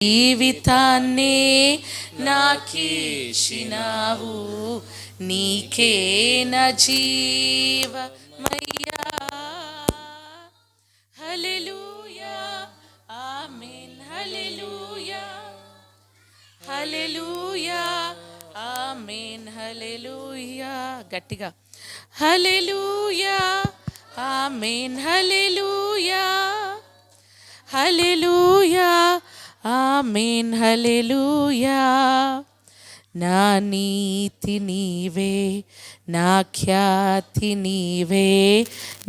జీవితాన్నే నాకేసినావు, నీకే నా జీవమయ్యా. హల్లెలూయా ఆమేన్, హల్లెలూయా హల్లెలూయా ఆమేన్, హల్లెలూయా. గట్టిగా హల్లెలూయా ఆమేన్, హల్లెలూయా హల్లెలూయా ఆమేన్, హల్లెలూయా. నా నీతి నీవే, నా ఖ్యాతి నీవే,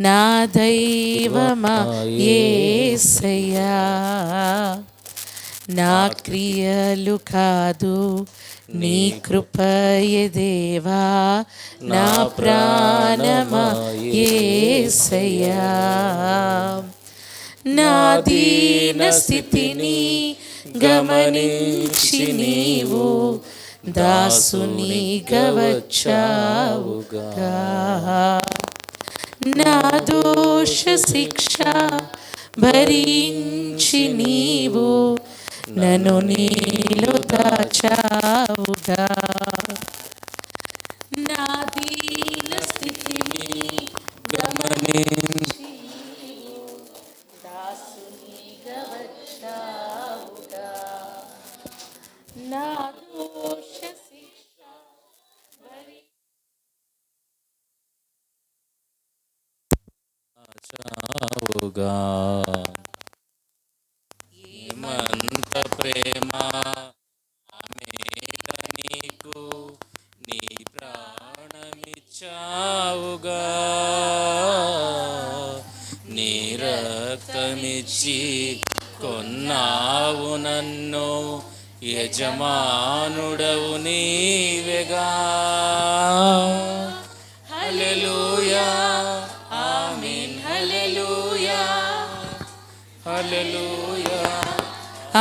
నా దైవమా యేసయ్యా. నా క్రియలు కాదు నీ కృపయే దేవా, నా ప్రాణమా యేసయ్యా. నా దీన స్థితిని గమనించి నీవు దాసునిగా వచ్చావుగా. నా దోష శిక్ష భరించి నీవు నన్ను నీలో దాచావుగా. నా దీన స్థితిని గమనించి దాసునిగా వచ్చావుగా. నా దోష శిక్ష భరించావుగా. ఏమంత ప్రేమ ఆమేన నీకు, నీ ప్రాణమిచ్చావుగా. నీ రక్తమిచ్చి కొన్నావు నన్ను, యజమానుడవు నీవెగా. హల్లెలూయా ఆమేన్, హల్లెలూయా హల్లెలూయా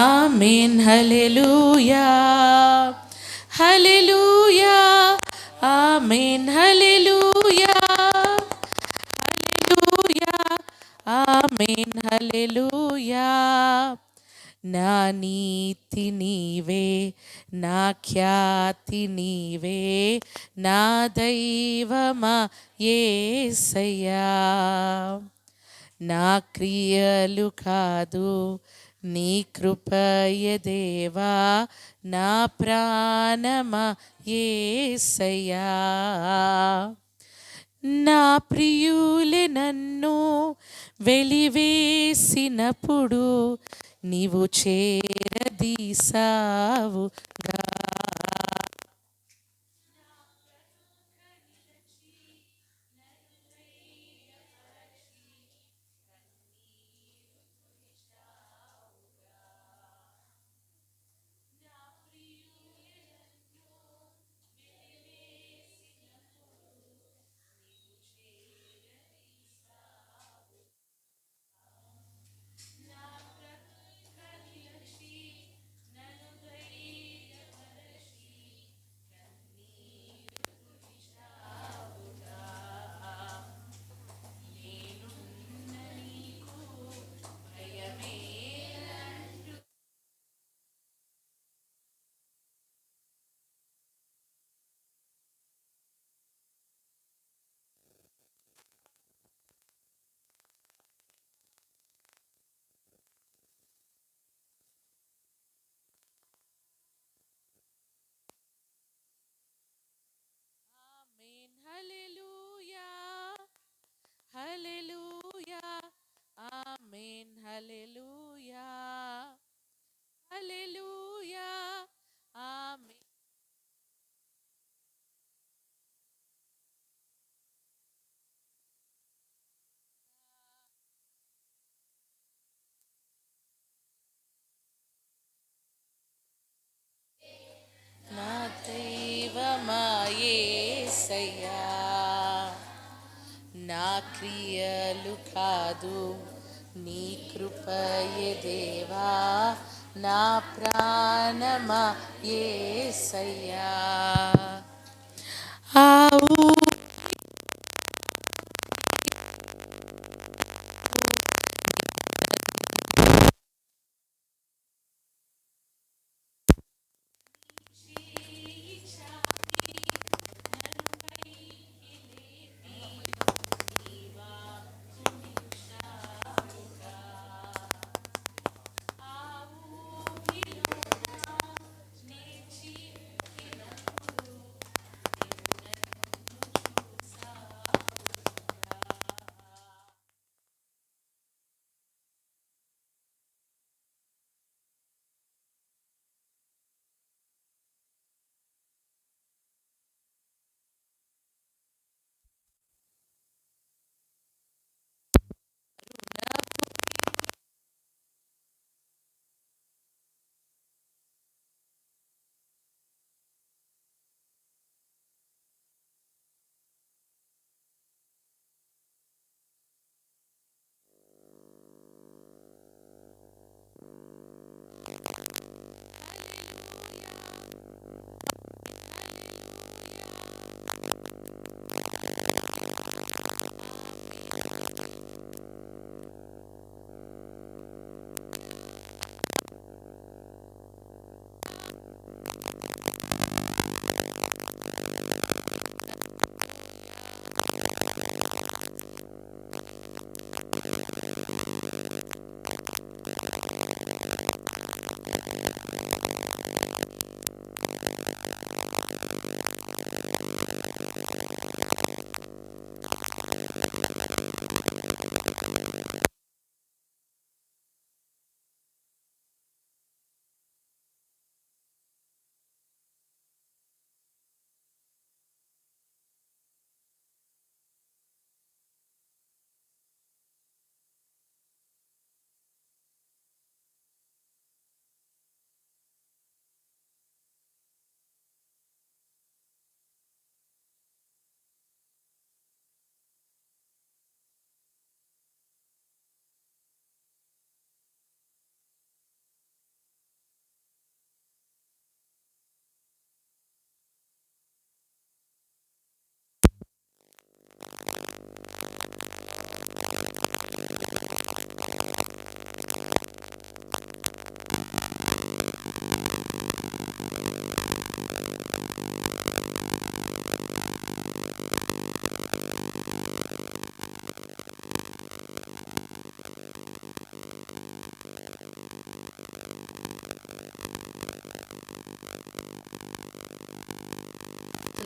ఆమేన్, హల్లెలూయా హల్లెలూయా ఆమేన్, హల్లెలూయా హల్లెలూయా ఆమేన్, హల్లెలూయా. నా నీతి నీవే, నా ఖ్యాతి నీవే, నా దైవమా యేసయ్యా. నా క్రియలు కాదు నీ కృపయే దేవా, నా ప్రాణమా యేసయ్యా. నా ప్రియులే నన్ను వెలివేసినప్పుడు నీవు చేరదీసావుగా. హల్లెలూయా హల్లెలూయా ఆమేన్, హల్లెలూయా హల్లెలూయా ఆమేన్. నా దైవమా యేసయ్యా. నా క్రియలు కాదు నీ కృపయే దేవా, నా ప్రాణమా యేసయ్యా. ఆవు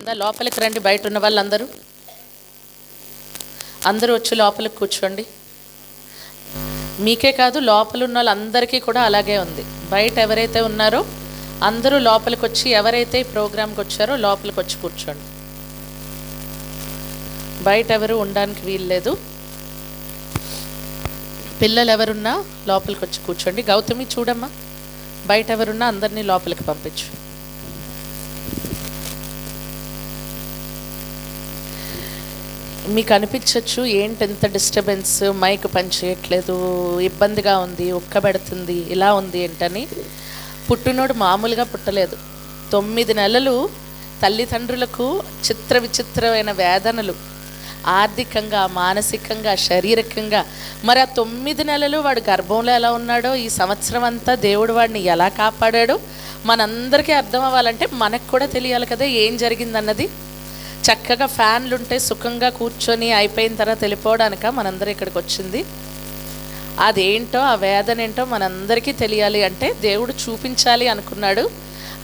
ఉందా? లోపలికి రండి. బయట ఉన్న వాళ్ళందరూ అందరూ వచ్చి లోపలికి కూర్చోండి. మీకే కాదు, లోపల ఉన్న వాళ్ళందరికీ కూడా అలాగే ఉంది. బయట ఎవరైతే ఉన్నారో అందరూ లోపలికి వచ్చి, ఎవరైతే ఈ ప్రోగ్రాంకి వచ్చారో లోపలికి వచ్చి కూర్చోండి. బయట ఎవరు ఉండడానికి వీల్లేదు. పిల్లలు ఎవరున్నా లోపలికి వచ్చి కూర్చోండి. గౌతమి చూడమ్మా, బయట ఎవరున్నా అందరినీ లోపలికి పంపించు. మీకు అనిపించవచ్చు, ఏంటి ఎంత డిస్టర్బెన్స్, మైక్ పనిచేయట్లేదు, ఇబ్బందిగా ఉంది, ఉక్కబెడుతుంది, ఇలా ఉంది ఏంటని. పుట్టినోడు మామూలుగా పుట్టలేదు. 9 నెలలు తల్లిదండ్రులకు చిత్ర విచిత్రమైన వేదనలు, ఆర్థికంగా, మానసికంగా, శారీరకంగా. మరి ఆ 9 నెలలు వాడు గర్భంలో ఎలా ఉన్నాడో, ఈ సంవత్సరం అంతా దేవుడు వాడిని ఎలా కాపాడాడో మనందరికీ అర్థం అవ్వాలంటే మనకు కూడా తెలియాలి కదా ఏం జరిగిందన్నది. చక్కగా ఫ్యాన్లు ఉంటే సుఖంగా కూర్చొని అయిపోయిన తర్వాత వెళ్ళిపోవడానిక మనందరూ ఇక్కడికి వచ్చింది? అదేంటో, ఆ వేదన ఏంటో మనందరికీ తెలియాలి అంటే దేవుడు చూపించాలి అనుకున్నాడు.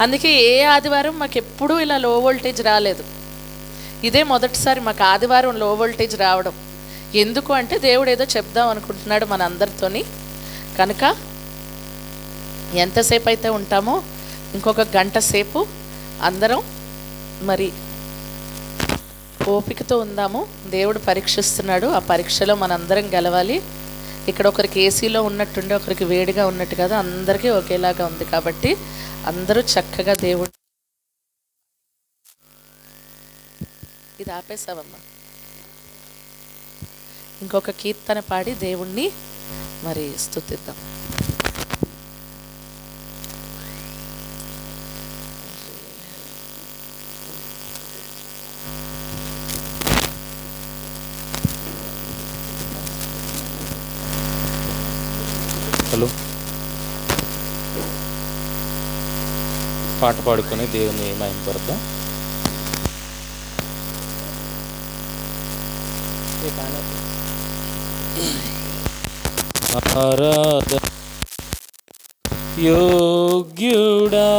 అందుకే ఏ ఆదివారం మాకు ఎప్పుడూ ఇలా లో వోల్టేజ్ రాలేదు. ఇదే మొదటిసారి మాకు ఆదివారం లో వోల్టేజ్ రావడం. ఎందుకు అంటే దేవుడు ఏదో చెప్దాం అనుకుంటున్నాడు మనందరితోని. కనుక ఎంతసేపు అయితే ఉంటామో ఇంకొక గంట సేపు అందరం మరి ఓపికతో ఉందాము. దేవుడు పరీక్షిస్తున్నాడు. ఆ పరీక్షలో మనందరం గెలవాలి. ఇక్కడ ఒకరికి ఏసీలో ఉన్నట్టుండి ఒకరికి వేడిగా ఉన్నట్టు కదా, అందరికీ ఒకేలాగా ఉంది. కాబట్టి అందరూ చక్కగా దేవుడు. ఇది ఆపేసావమ్మా. ఇంకొక కీర్తన పాడి దేవుణ్ణి మరి స్తుతిద్దాం. హలో, పాట పాడుకొని దేవుని మహిమపడతాం. ఆరాధన యోగ్యుడా,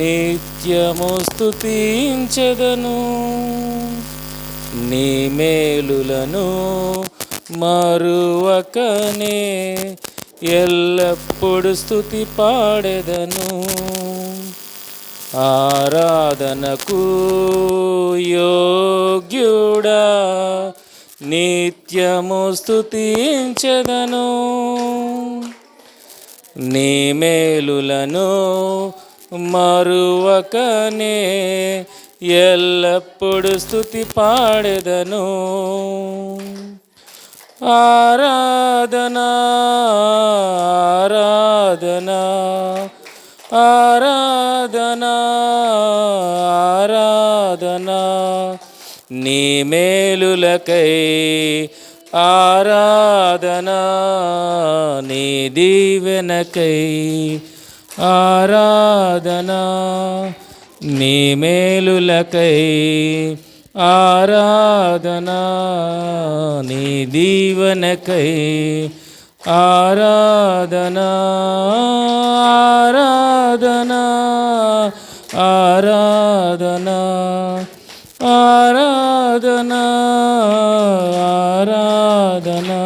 నిత్యము స్తుతించెదను, నీ మేలులను మరువకనే ఎల్లప్పుడు స్తుతి పాడెదను. ఆరాధనకు యోగ్యుడా, నిత్యము స్తుతించెదను, నీ మేలులను మరువకనే ఎల్లప్పుడు స్తుతి పాడెదను. ఆరాధనా ఆరాధనా ఆరాధనా ఆరాధనా, నీ మేలులకై ఆరాధనా, నీ దీవెనకై ఆరాధనా, నీ మేలులకై ఆరాధనా, నీ దీవెనకై ఆరాధనా. ఆరాధనా ఆరాధనా ఆరాధనా ఆరాధనా,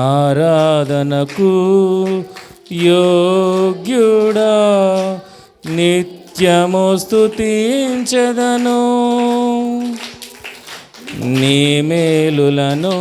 ఆరాధనకు యోగ్యుడా, నిత్యము స్తుతించెదను, నీ మేలులను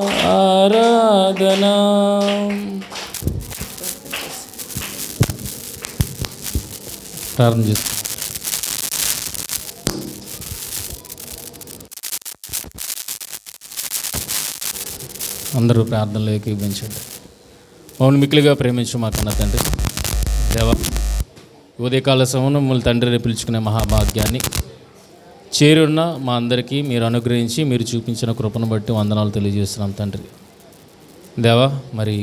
ఆరాధన. ప్రార్థన చేస్తాం. అందరూ ప్రార్థనలో ఏకీభవించండి. మమ్మల్ని మిక్కిలిగా ప్రేమించు మా కన్న తండ్రి దేవా, ఉదయకాల సమయంలో మమ్మల్ని తండ్రిని పిలుచుకునే మహాభాగ్యాన్ని చేరున్న మా అందరికీ మీరు అనుగ్రహించి మీరు చూపించిన కృపను బట్టి వందనాలు తెలియజేస్తున్నాం తండ్రి దేవా. మరి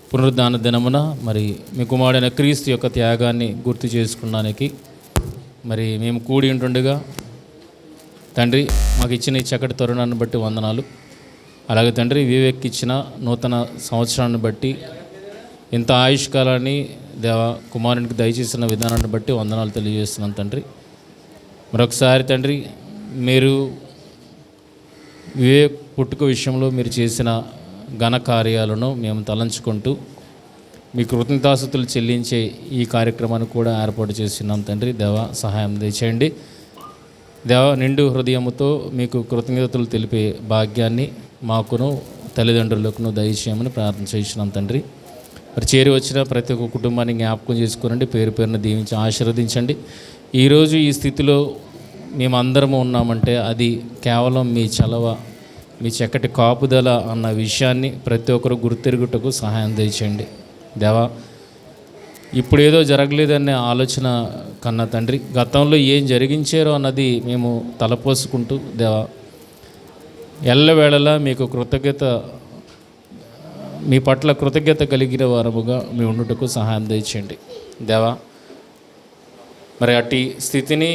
పునరుద్ధాన దినమున మరి మీ కుమారుడైన క్రీస్తు యొక్క త్యాగాన్ని గుర్తు చేసుకున్నానికి మరి మేము కూడి ఉంటుండగా తండ్రి మాకు ఇచ్చిన ఈ చక్కటి తరుణాన్ని బట్టి వందనాలు. అలాగే తండ్రి వివేక్ ఇచ్చిన నూతన సంవత్సరాన్ని బట్టి ఇంత ఆయుష్కాలాన్ని దేవా కుమారునికి దయచేసిన విధానాన్ని బట్టి వందనాలు తెలియజేస్తున్నాం తండ్రి. మరొకసారి తండ్రి మీరు వివేక్ పుట్టుక విషయంలో మీరు చేసిన ఘన కార్యాలను మేము తలంచుకుంటూ మీ కృతజ్ఞతాస్తుతులు చెల్లించే ఈ కార్యక్రమాన్ని కూడా ఏర్పాటు చేస్తున్నాం తండ్రి దేవా. సహాయం దయచేయండి దేవా. నిండు హృదయముతో మీకు కృతజ్ఞతలు తెలిపే భాగ్యాన్ని మాకును తల్లిదండ్రులకును దయచేయమని ప్రార్థన చేస్తున్నాం తండ్రి. మరి చేరి వచ్చిన ప్రతి ఒక్క కుటుంబాన్ని జ్ఞాపకం చేసుకోనండి, పేరు పేరున దీవించి ఆశీర్వదించండి. ఈరోజు ఈ స్థితిలో మేమందరము ఉన్నామంటే అది కేవలం మీ చలవ, మీ చక్కటి కాపుదల అన్న విషయాన్ని ప్రతి ఒక్కరు గుర్తెరుగుటకు సహాయం దయచేయండి దేవా. ఇప్పుడు ఏదో జరగలేదనే ఆలోచన కన్నా తండ్రి గతంలో ఏం జరిగించారో అన్నది మేము తలపోసుకుంటూ దేవా ఎల్లవేళలా మీకు మీ పట్ల కృతజ్ఞత కలిగిన వారముగా మీ ఉండుటకు సహాయం దయచేయండి దేవా. మరి అట్టి స్థితిని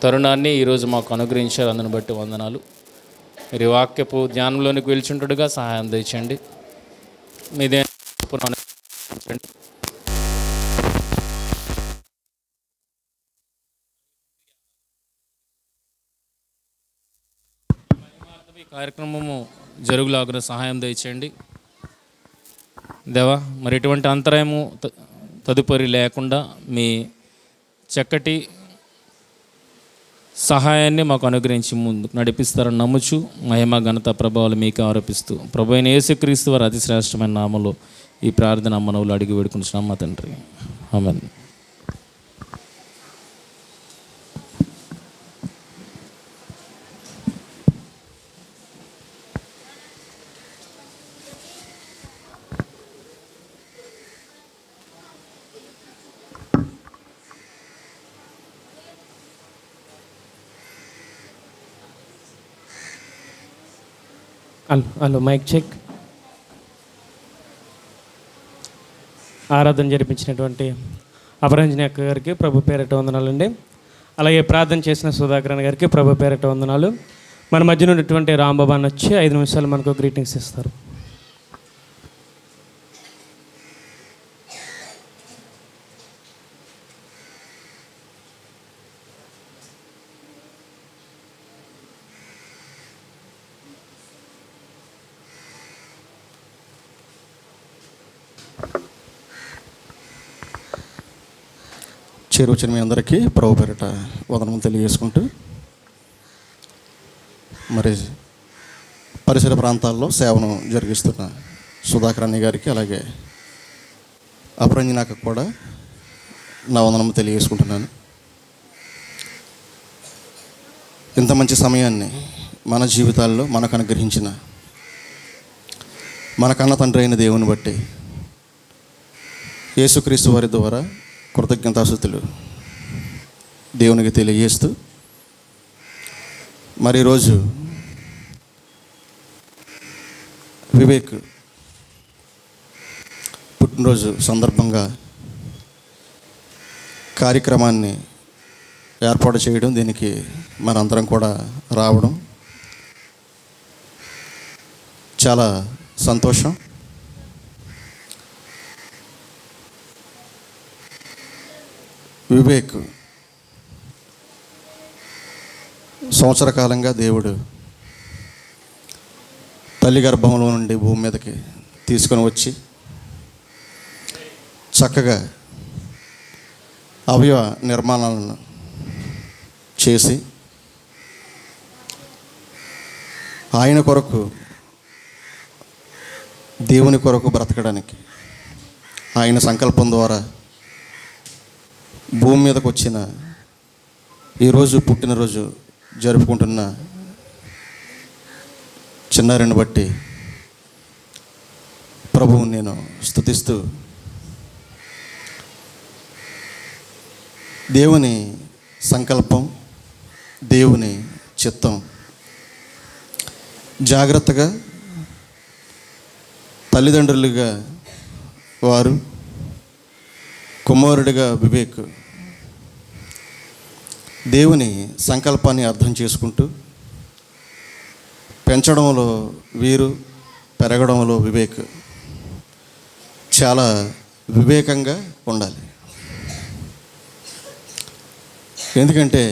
తరుణాన్ని ఈరోజు మాకు అనుగ్రహించారు, అందుని బట్టి వందనాలు. మీరు వాక్యపు ధ్యానంలోనికి వెళ్చుంటుడుగా సహాయం దయచేయండి. మీదే కార్యక్రమము జరుగులాగున సహాయం దయచేయండి దేవా. మరి ఎటువంటి అంతరాయము తదుపరి లేకుండా మీ చక్కటి సహాయాన్ని మాకు అనుగ్రహించి ముందుకు నడిపిస్తారని నమ్ముచు మహిమ ఘనత ప్రభావాలు మీకు ఆరోపిస్తూ ప్రభు అయిన యేసుక్రీస్తు వారి అతి శ్రేష్టమైన నామములో ఈ ప్రార్థన మనవులు అడిగి వేడుకుంటున్నాం మా తండ్రి, ఆమేన్. Hello mic check. ఆరాధన జరిపించినటువంటి అపరంజని అక్క గారికి ప్రభు పేరట వందనాలండి. అలాగే ప్రార్థన చేసిన సుధాకరణ గారికి ప్రభు పేరట వందనాలు. మన మధ్యన ఉన్నటువంటి రాంబాబు అని వచ్చి 5 నిమిషాలు మనకు గ్రీటింగ్స్ ఇస్తారు. చేరువచ్చిన మీ అందరికీ ప్రభు పేరిట వందనం తెలియజేసుకుంటూ, మరి పరిసర ప్రాంతాల్లో సేవను జరిగిస్తున్న సుధాకర్ అన్నయ్య గారికి అలాగే అపరంజనాకు కూడా నా వందనం తెలియజేసుకుంటున్నాను. ఇంత మంచి సమయాన్ని మన జీవితాల్లో మనకు అనుగ్రహించిన మన కన్న తండ్రి అయిన దేవుని బట్టి యేసుక్రీస్తు వారి ద్వారా కృతజ్ఞతాస్తుతులు దేవునికి తెలియజేస్తూ, మరి ఈరోజు వివేక్ పుట్టినరోజు సందర్భంగా కార్యక్రమాన్ని ఏర్పాటు చేయడం, దీనికి మనందరం కూడా రావడం చాలా సంతోషం. వివేక్ సంవత్సర కాలంగా దేవుడు తల్లి గర్భంలో నుండి భూమి మీదకి తీసుకొని వచ్చి చక్కగా అవయవ నిర్మాణాలను చేసి ఆయన కొరకు, దేవుని కొరకు బ్రతకడానికి ఆయన సంకల్పం ద్వారా భూమి మీదకు వచ్చిన ఈరోజు పుట్టినరోజు జరుపుకుంటున్న చిన్నారిని బట్టి ప్రభువుని నేను స్తుతిస్తూ, దేవుని సంకల్పం, దేవుని చిత్తం జాగ్రత్తగా తల్లిదండ్రులుగా వారు, కుమారుడిగా వివేక్ దేవుని సంకల్పాన్ని అర్థం చేసుకుంటూ, పెంచడంలో వీరు, పెరగడంలో వివేక్ చాలా వివేకంగా ఉండాలి. ఎందుకంటే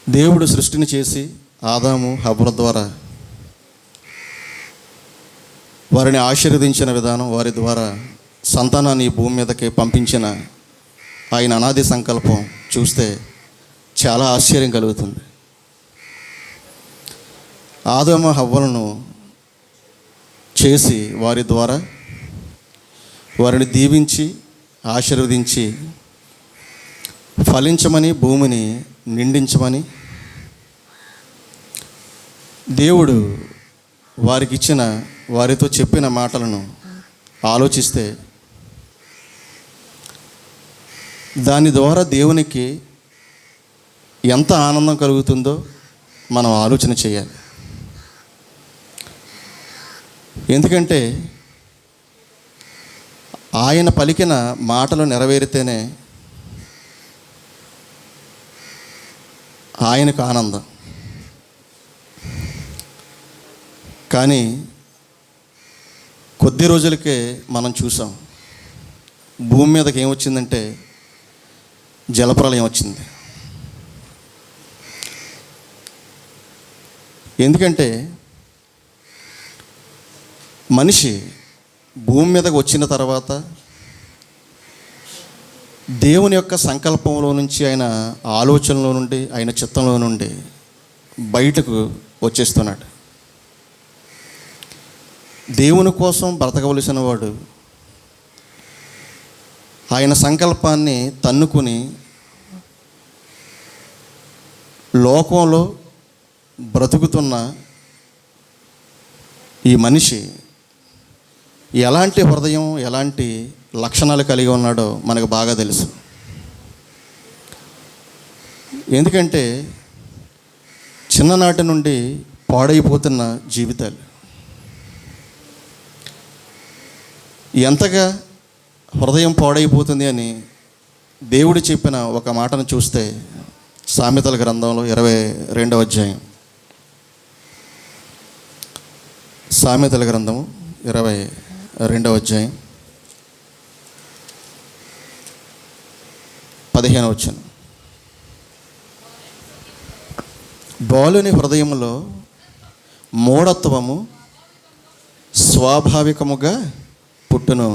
దేవుడు సృష్టిని చేసి ఆదాము హవ్వల ద్వారా వారిని ఆశీర్వదించిన విధానం, వారి ద్వారా సంతానాన్ని ఈ భూమి మీదకి పంపించిన ఆయన అనాది సంకల్పం చూస్తే చాలా ఆశ్చర్యం కలుగుతుంది. ఆదాము హవ్వలను చేసి వారి ద్వారా వారిని దీవించి ఆశీర్వదించి ఫలించమని, భూమిని నిండించమని దేవుడు వారికి ఇచ్చిన, వారితో చెప్పిన మాటలను ఆలోచిస్తే దాని ద్వారా దేవునికి ఎంత ఆనందం కలుగుతుందో మనం ఆలోచన చేయాలి. ఎందుకంటే ఆయన పలికిన మాటలు నెరవేరితేనే ఆయనకు ఆనందం. కానీ కొద్ది రోజులకే మనం చూసాం, భూమి మీదకి ఏమొచ్చిందంటే జలప్రలయం వచ్చింది. ఎందుకంటే మనిషి భూమి మీదకి వచ్చిన తర్వాత దేవుని యొక్క సంకల్పంలో నుంచి, ఆయన ఆలోచనలో నుండి, ఆయన చిత్తంలో నుండి బయటకు వచ్చేస్తున్నాడు. దేవుని కోసం బ్రతకవలసిన వాడు ఆయన సంకల్పాన్ని తన్నుకుని లోకంలో బ్రతుకుతున్న ఈ మనిషి ఎలాంటి హృదయం, ఎలాంటి లక్షణాలు కలిగి ఉన్నాడో మనకు బాగా తెలుసు. ఎందుకంటే చిన్ననాటి నుండి పాడైపోతున్న జీవితాలు. ఎంతగా హృదయం పాడైపోతుంది అని దేవుడు చెప్పిన ఒక మాటను చూస్తే సామెతల గ్రంథంలో 22వ అధ్యాయం, సామెతల గ్రంథము 22వ అధ్యాయం 15వ వచనం. బాలుని హృదయంలో మూఢత్వము స్వాభావికముగా పుట్టును,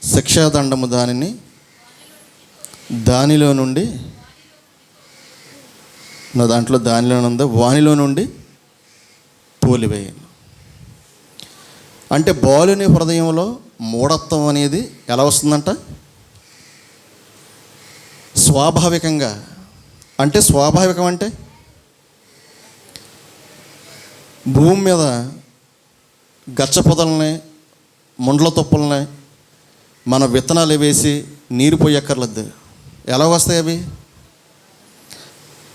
శిక్షాదండము దానిలో నుండి నా దాంట్లో దానిలో ఉందో వానిలో నుండి తోలివేయను. అంటే బాలుని హృదయంలో మూఢత్వం అనేది ఎలా వస్తుందంట? స్వాభావికంగా. అంటే స్వాభావికం అంటే భూమి మీద గచ్చ పొదల్ని, ముండ్ల తొప్పుల్ని మన విత్తనాలు వేసి నీరు పోయక్కర్లేదు. ఎలా వస్తాయి అవి?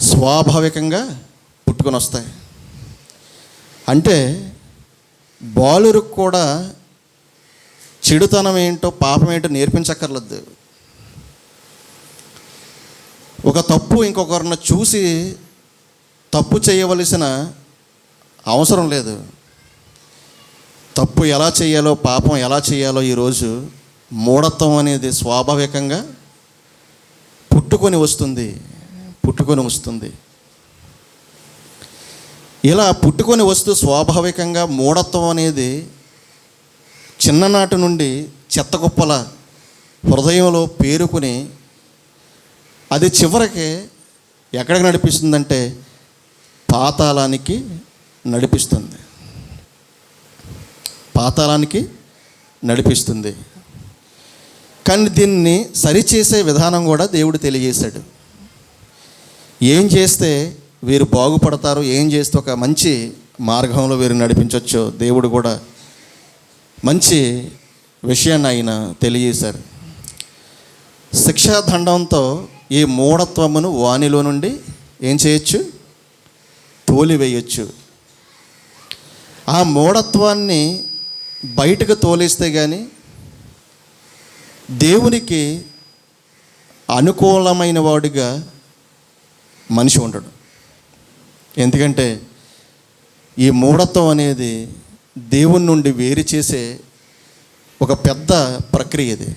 స్వాభావికంగా పుట్టుకొని వస్తాయి. అంటే బాలురికి కూడా చెడుతనం ఏంటో, పాపం ఏంటో నేర్పించక్కర్లేదు. ఒక తప్పు ఇంకొకరిని చూసి తప్పు చేయవలసిన అవసరం లేదు. తప్పు ఎలా చేయాలో, పాపం ఎలా చేయాలో ఈరోజు మూఢత్వం అనేది స్వాభావికంగా పుట్టుకొని వస్తుంది. ఇలా పుట్టుకొని వస్తూ స్వాభావికంగా మూఢత్వం అనేది చిన్ననాటి నుండి చెత్తకుప్పల హృదయంలో పేరుకుని అది చివరికి ఎక్కడికి నడిపిస్తుందంటే పాతాళానికి నడిపిస్తుంది. పాతాళానికి నడిపిస్తుంది. కానీ దీన్ని సరిచేసే విధానం కూడా దేవుడు తెలియజేశాడు. ఏం చేస్తే వీరు బాగుపడతారు, ఏం చేస్తే ఒక మంచి మార్గంలో వీరు నడిపించవచ్చో దేవుడు కూడా మంచి విషయాన్ని ఆయన తెలియజేశారు. శిక్షాదండంతో ఈ మూఢత్వమును వానిలో నుండి ఏం చేయొచ్చు? తోలివేయచ్చు. ఆ మూఢత్వాన్ని బయటకు తోలిస్తే కానీ దేవునికి అనుకూలమైన వాడిగా మనిషి ఉండడు. ఎందుకంటే ఈ మూఢత్వం అనేది దేవుని నుండి వేరు చేసే ఒక పెద్ద ప్రక్రియ ఇది.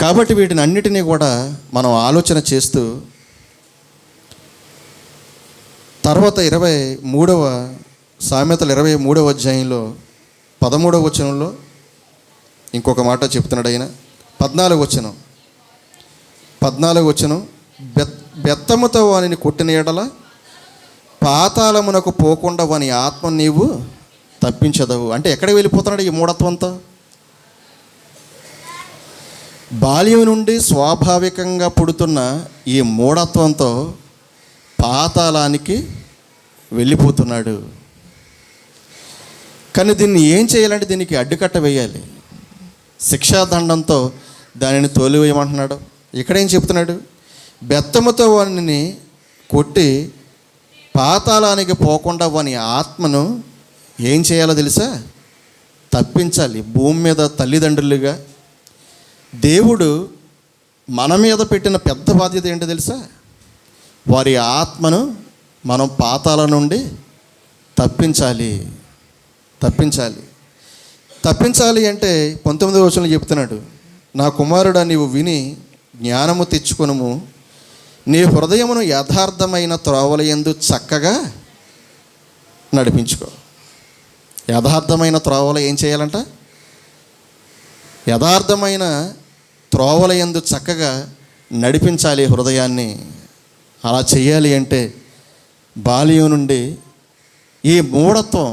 కాబట్టి వీటిని అన్నిటినీ కూడా మనం ఆలోచన చేస్తూ తర్వాత 23వ సామెతలు 23వ అధ్యాయంలో 13వ వచనంలో ఇంకొక మాట చెప్తున్నాడు ఆయన. 14వ వచనం బెత్తముతో వానిని కొట్టిన ఎడల పాతాళమునకు పోకుండా వాని ఆత్మ నీవు తప్పించదవు. అంటే ఎక్కడికి వెళ్ళిపోతున్నాడు ఈ మూఢత్వంతో? బాల్యం నుండి స్వాభావికంగా పుడుతున్న ఈ మూఢత్వంతో పాతాళానికి వెళ్ళిపోతున్నాడు. కానీ దీన్ని ఏం చేయాలంటే దీనికి అడ్డుకట్ట వేయాలి. శిక్షాదండంతో దానిని తోలివేయమంటున్నాడు. ఇక్కడేం చెప్తున్నాడు? బెత్తముతో వానిని కొట్టి పాతాళానికి పోకుండా వాని ఆత్మను ఏం చేయాలో తెలుసా? తప్పించాలి. భూమి మీద తల్లిదండ్రులుగా దేవుడు మన మీద పెట్టిన పెద్ద బాధ్యత ఏంటో తెలుసా? వారి ఆత్మను మనం పాతాళం నుండి తప్పించాలి. తప్పించాలి అంటే 19వ వచనంలో చెప్తున్నాడు, నా కుమారుడా నీవు విని జ్ఞానము తెచ్చుకొనుము, నీ హృదయమును యథార్థమైన త్రోవలయందు చక్కగా నడిపించుకో. యథార్థమైన త్రోవల ఏం చేయాలంట? యథార్థమైన త్రోవలయందు చక్కగా నడిపించాలి హృదయాన్ని. అలా చేయాలి అంటే బాల్యం నుండి ఈ మూఢత్వం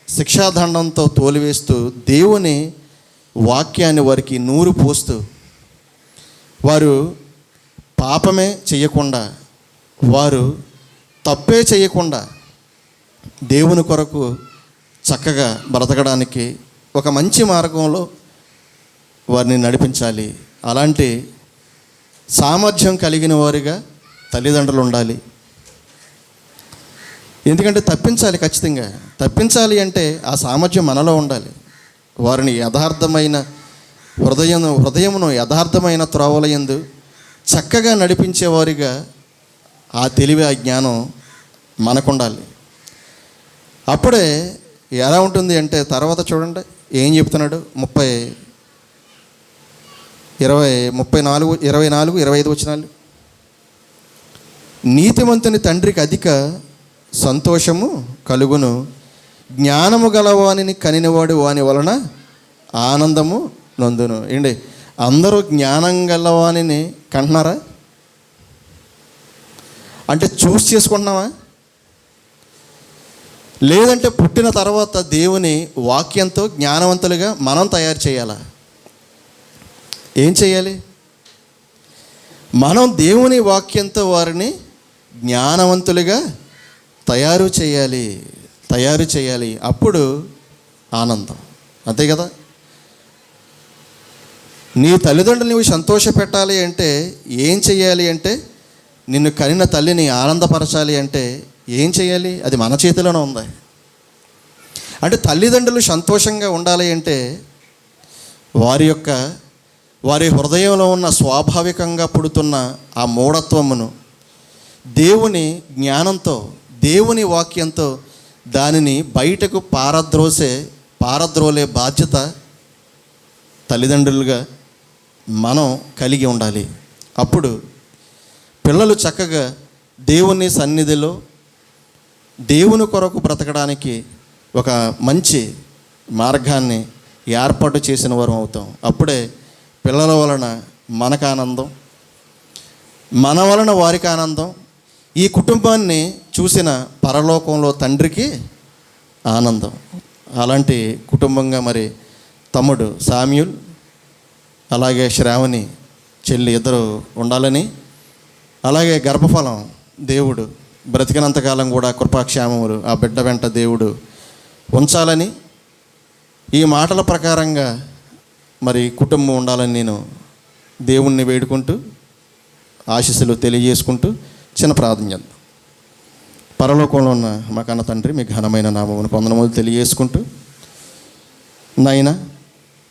శిక్షాదండంతో తోలివేస్తూ దేవుని వాక్యాన్ని వారికి నూరు పోస్తూ వారు పాపమే చేయకుండా, వారు తప్పే చేయకుండా దేవుని కొరకు చక్కగా బ్రతకడానికి ఒక మంచి మార్గంలో వారిని నడిపించాలి. అలాంటి సామర్థ్యం కలిగిన వారిగా తల్లిదండ్రులు ఉండాలి. ఎందుకంటే తప్పించాలి, ఖచ్చితంగా తప్పించాలి అంటే ఆ సామర్థ్యం మనలో ఉండాలి. వారిని యథార్థమైన హృదయమును యథార్థమైన త్రోవలయందు చక్కగా నడిపించేవారిగా ఆ తెలివి, ఆ జ్ఞానం మనకుండాలి. అప్పుడే ఎలా ఉంటుంది అంటే తర్వాత చూడండి ఏం చెప్తున్నాడు. 24-25 వచనాలు. నీతిమంతుని తండ్రికి అధిక సంతోషము కలుగును, జ్ఞానము గలవానిని కనినవాడు వాని వలన ఆనందము నొందును. ఏంటి అందరూ జ్ఞానం గలవానిని కంటున్నారా? అంటే చూస్ చేసుకుంటున్నావా? లేదంటే పుట్టిన తర్వాత దేవుని వాక్యంతో జ్ఞానవంతులుగా మనం తయారు చేయాలా? ఏం చేయాలి? మనం దేవుని వాక్యంతో వారిని జ్ఞానవంతులుగా తయారు చేయాలి. అప్పుడు ఆనందం. అంతే కదా? నీ తల్లిదండ్రులు నువ్వు సంతోష పెట్టాలి అంటే ఏం చేయాలి? అంటే నిన్ను కనిన తల్లిని ఆనందపరచాలి అంటే ఏం చేయాలి? అది మన చేతిలోనే ఉంది. అంటే తల్లిదండ్రులు సంతోషంగా ఉండాలి అంటే వారి హృదయంలో ఉన్న స్వాభావికంగా పుడుతున్న ఆ మూఢత్వమును దేవుని జ్ఞానంతో, దేవుని వాక్యంతో దానిని బయటకు పారద్రోలే బాధ్యత తల్లిదండ్రులుగా మనం కలిగి ఉండాలి. అప్పుడు పిల్లలు చక్కగా దేవుని సన్నిధిలో దేవుని కొరకు బ్రతకడానికి ఒక మంచి మార్గాన్ని ఏర్పాటు చేసిన వారం అవుతాం. అప్పుడే పిల్లల వలన మనకు ఆనందం, మన వలన వారికి ఆనందం, ఈ కుటుంబాన్ని చూసిన పరలోకంలో తండ్రికి ఆనందం. అలాంటి కుటుంబంగా మరి తమ్ముడు సామ్యూల్ అలాగే శ్రావణి చెల్లి ఇద్దరు ఉండాలని, అలాగే గర్భఫలం దేవుడు బ్రతికినంతకాలం కూడా కృపాక్షేమములు ఆ బిడ్డ వెంట దేవుడు ఉంచాలని, ఈ మాటల ప్రకారంగా మరి కుటుంబం ఉండాలని నేను దేవుణ్ణి వేడుకుంటూ ఆశీస్సులు తెలియజేసుకుంటూ చిన్న ప్రార్థన చేద్దాం. పరలోకంలో ఉన్న మా కన్న తండ్రి, మీ ఘనమైన నామమును వందనములు తెలియజేసుకుంటూ, నాయనా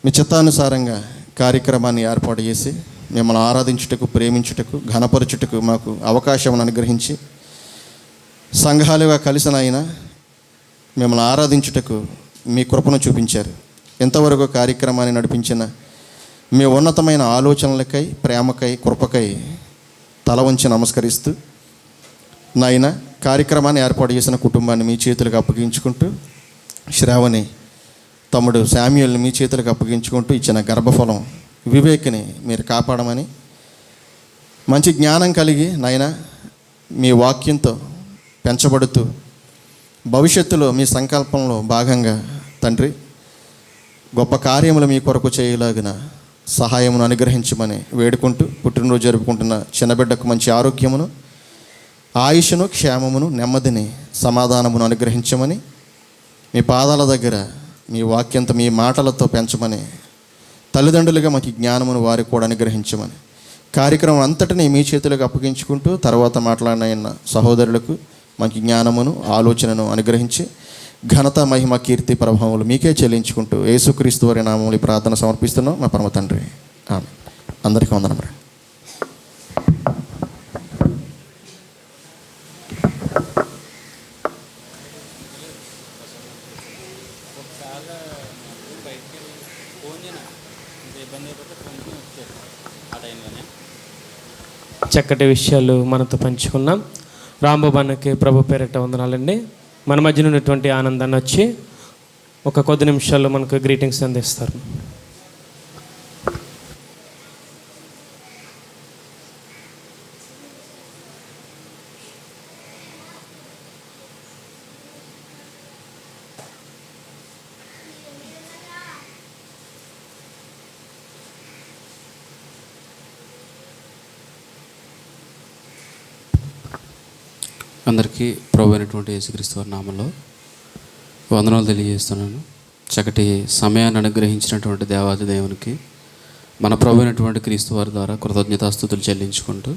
మీ చిత్తానుసారంగా కార్యక్రమాన్ని ఏర్పాటు చేసి మిమ్మల్ని ఆరాధించుటకు, ప్రేమించుటకు, ఘనపరచుటకు మాకు అవకాశం అనుగ్రహించి సంఘాలుగా కలిసిన ఆయన మిమ్మల్ని ఆరాధించుటకు మీ కృపను చూపించారు. ఇంతవరకు కార్యక్రమాన్ని నడిపించిన మీ ఉన్నతమైన ఆలోచనలకై, ప్రేమకై, కృపకై తల వంచి నమస్కరిస్తూ, నాయన కార్యక్రమాన్ని ఏర్పాటు చేసిన కుటుంబాన్ని మీ చేతులకు అప్పగించుకుంటూ, శ్రావణి తమ్ముడు శామ్యూల్ని మీ చేతులకు అప్పగించుకుంటూ, ఇచ్చిన గర్భఫలం వివేక్ని మీరు కాపాడమని, మంచి జ్ఞానం కలిగి నాయన మీ వాక్యంతో పెంచబడుతూ భవిష్యత్తులో మీ సంకల్పంలో భాగంగా తండ్రి గొప్ప కార్యములు మీ కొరకు చేయలాగిన సహాయమును అనుగ్రహించమని వేడుకుంటూ, పుట్టినరోజు జరుపుకుంటున్న చిన్నబిడ్డకు మంచి ఆరోగ్యమును, ఆయుష్ను, క్షేమమును, నెమ్మదిని, సమాధానమును అనుగ్రహించమని, మీ పాదాల దగ్గర మీ వాక్యంతో మీ మాటలతో పెంచమని, తల్లిదండ్రులుగా మాకు జ్ఞానమును వారికి కూడా అనుగ్రహించమని, కార్యక్రమం అంతటినీ మీ చేతులకు అప్పగించుకుంటూ తర్వాత మాట్లాడిన సహోదరులకు మంచి జ్ఞానమును, ఆలోచనను అనుగ్రహించి ఘనత, మహిమ, కీర్తి, ప్రభావములు మీకే చెల్లించుకుంటూ యేసుక్రీస్తు వారి నామములో ఈ ప్రార్థన సమర్పిస్తున్నాం మా పరమ తండ్రి. ఆమేన్. అందరికీ వందనములు. చక్కటి విషయాలు మనతో పంచుకున్నాం. రాంబాబు అన్నకి ప్రభు పేరిట వందనాలండి. మన మధ్యన ఉన్నటువంటి ఆనందాన్ని వచ్చి ఒక కొద్ది నిమిషాల్లో మనకు గ్రీటింగ్స్ అందిస్తారు. అందరికీ ప్రభు అయినటువంటి యేసుక్రీస్తు వారి నామంలో వందనాలు తెలియజేస్తున్నాను. చక్కటి సమయాన్ని అనుగ్రహించినటువంటి దేవాది దేవునికి మన ప్రభు అయినటువంటి క్రీస్తు వారి ద్వారా కృతజ్ఞతాస్తుతులు చెల్లించుకుంటూ,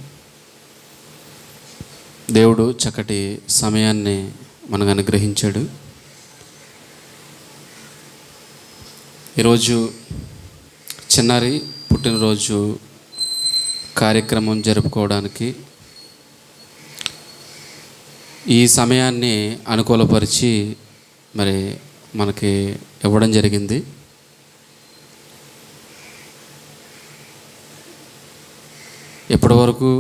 దేవుడు చక్కటి సమయాన్ని మనకు అనుగ్రహించాడు. ఈరోజు చిన్నారి పుట్టినరోజు కార్యక్రమం జరుపుకోవడానికి ఈ సమయాన్ని అనుకూలపరిచి మరి మనకి ఇవ్వడం జరిగింది. ఇప్పటి వరకు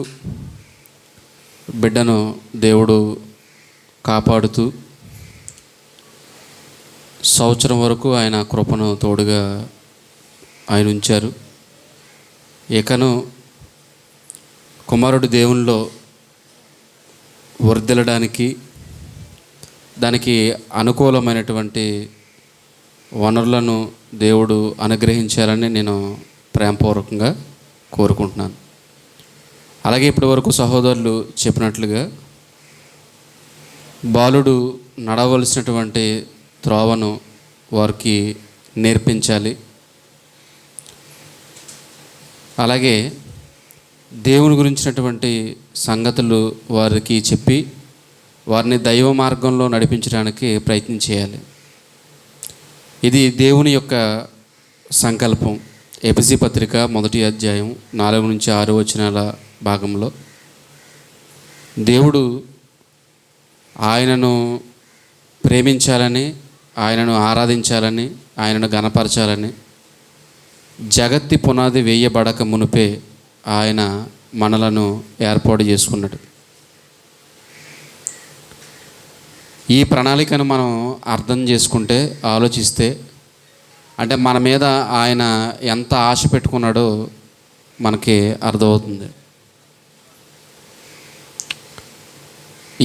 బిడ్డను దేవుడు కాపాడుతూ సంవత్సరం వరకు ఆయన కృపను తోడుగా ఆయన ఉంచారు. ఇకను కుమారుడు దేవునిలో వర్ధిల్లడానికి దానికి అనుకూలమైనటువంటి వనరులను దేవుడు అనుగ్రహించాలని నేను ప్రేమపూర్వకంగా కోరుకుంటున్నాను. అలాగే ఇప్పటి వరకు సహోదరులు చెప్పినట్లుగా బాలుడు నడవలసినటువంటి త్రోవను వారికి నేర్పించాలి. అలాగే దేవుని గురించినటువంటి సంగతులు వారికి చెప్పి వారిని దైవ మార్గంలో నడిపించడానికి ప్రయత్నం చేయాలి. ఇది దేవుని యొక్క సంకల్పం. ఎఫెసీ పత్రిక 1వ అధ్యాయం 4 నుంచి 6 వచనాల భాగంలో దేవుడు ఆయనను ప్రేమించాలని, ఆయనను ఆరాధించాలని, ఆయనను గణపరచాలని జగత్తి పునాది వేయబడక మునుపే ఆయన మనలను ఏర్పాటు చేసుకున్నాడు. ఈ ప్రణాళికను మనం అర్థం చేసుకుంటే, ఆలోచిస్తే, అంటే మన మీద ఆయన ఎంత ఆశ పెట్టుకున్నాడో మనకి అర్థమవుతుంది.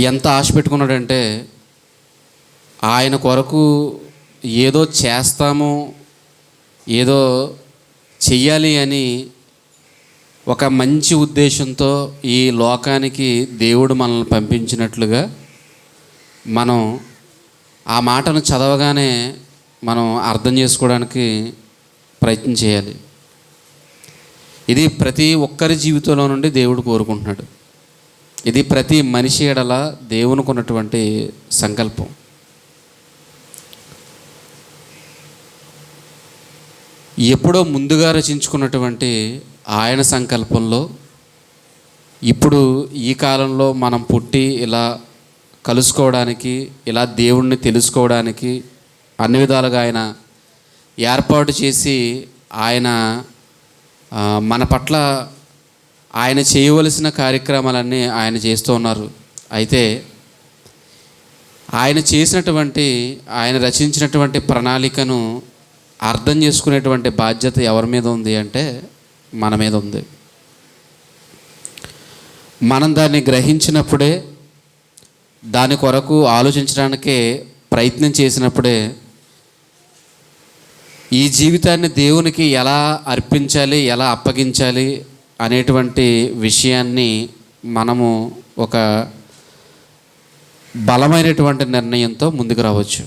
ఎంత ఆశ పెట్టుకున్నాడంటే ఆయన కొరకు ఏదో చేస్తాము, ఏదో చెయ్యాలి అని ఒక మంచి ఉద్దేశంతో ఈ లోకానికి దేవుడు మనల్ని పంపించినట్లుగా మనం ఆ మాటను చదవగానే మనం అర్థం చేసుకోవడానికి ప్రయత్నం చేయాలి. ఇది ప్రతి ఒక్కరి జీవితంలో నుండి దేవుడు కోరుకుంటున్నాడు. ఇది ప్రతి మనిషి ఎడల దేవునికి ఉన్నటువంటి సంకల్పం. ఎప్పుడో ముందుగా రచించుకున్నటువంటి ఆయన సంకల్పంలో ఇప్పుడు ఈ కాలంలో మనం పుట్టి ఇలా కలుసుకోవడానికి, ఇలా దేవుణ్ణి తెలుసుకోవడానికి అన్ని విధాలుగా ఆయన ఏర్పాటు చేసి ఆయన మన పట్ల ఆయన చేయవలసిన కార్యక్రమాలన్నీ ఆయన చేస్తూ ఉన్నారు. అయితే ఆయన చేసినటువంటి, ఆయన రచించినటువంటి ప్రణాళికను అర్థం చేసుకునేటువంటి బాధ్యత ఎవరి మీద ఉంది అంటే మన మీద ఉంది. మనం దాన్ని గ్రహించినప్పుడే, దాని కొరకు ఆలోచించడానికే ప్రయత్నం చేసినప్పుడే ఈ జీవితాన్ని దేవునికి ఎలా అర్పించాలి, ఎలా అప్పగించాలి అనేటువంటి విషయాన్ని మనము ఒక బలమైనటువంటి నిర్ణయంతో ముందుకు రావచ్చు.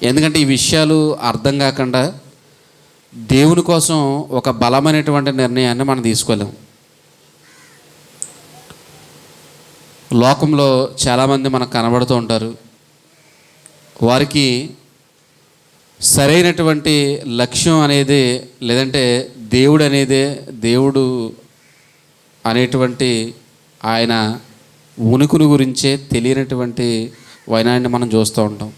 ఎందుకంటే ఈ విషయాలు అర్థం కాకుండా దేవుని కోసం ఒక బలమైనటువంటి నిర్ణయాన్ని మనం తీసుకోలేం. లోకంలో చాలామంది మనకు కనబడుతూ ఉంటారు. వారికి సరైనటువంటి లక్ష్యం అనేది, లేదంటే దేవుడు అనేటువంటి ఆయన ఉనికిని గురించే తెలియనటువంటి వైనాన్ని మనం చూస్తూ ఉంటాం.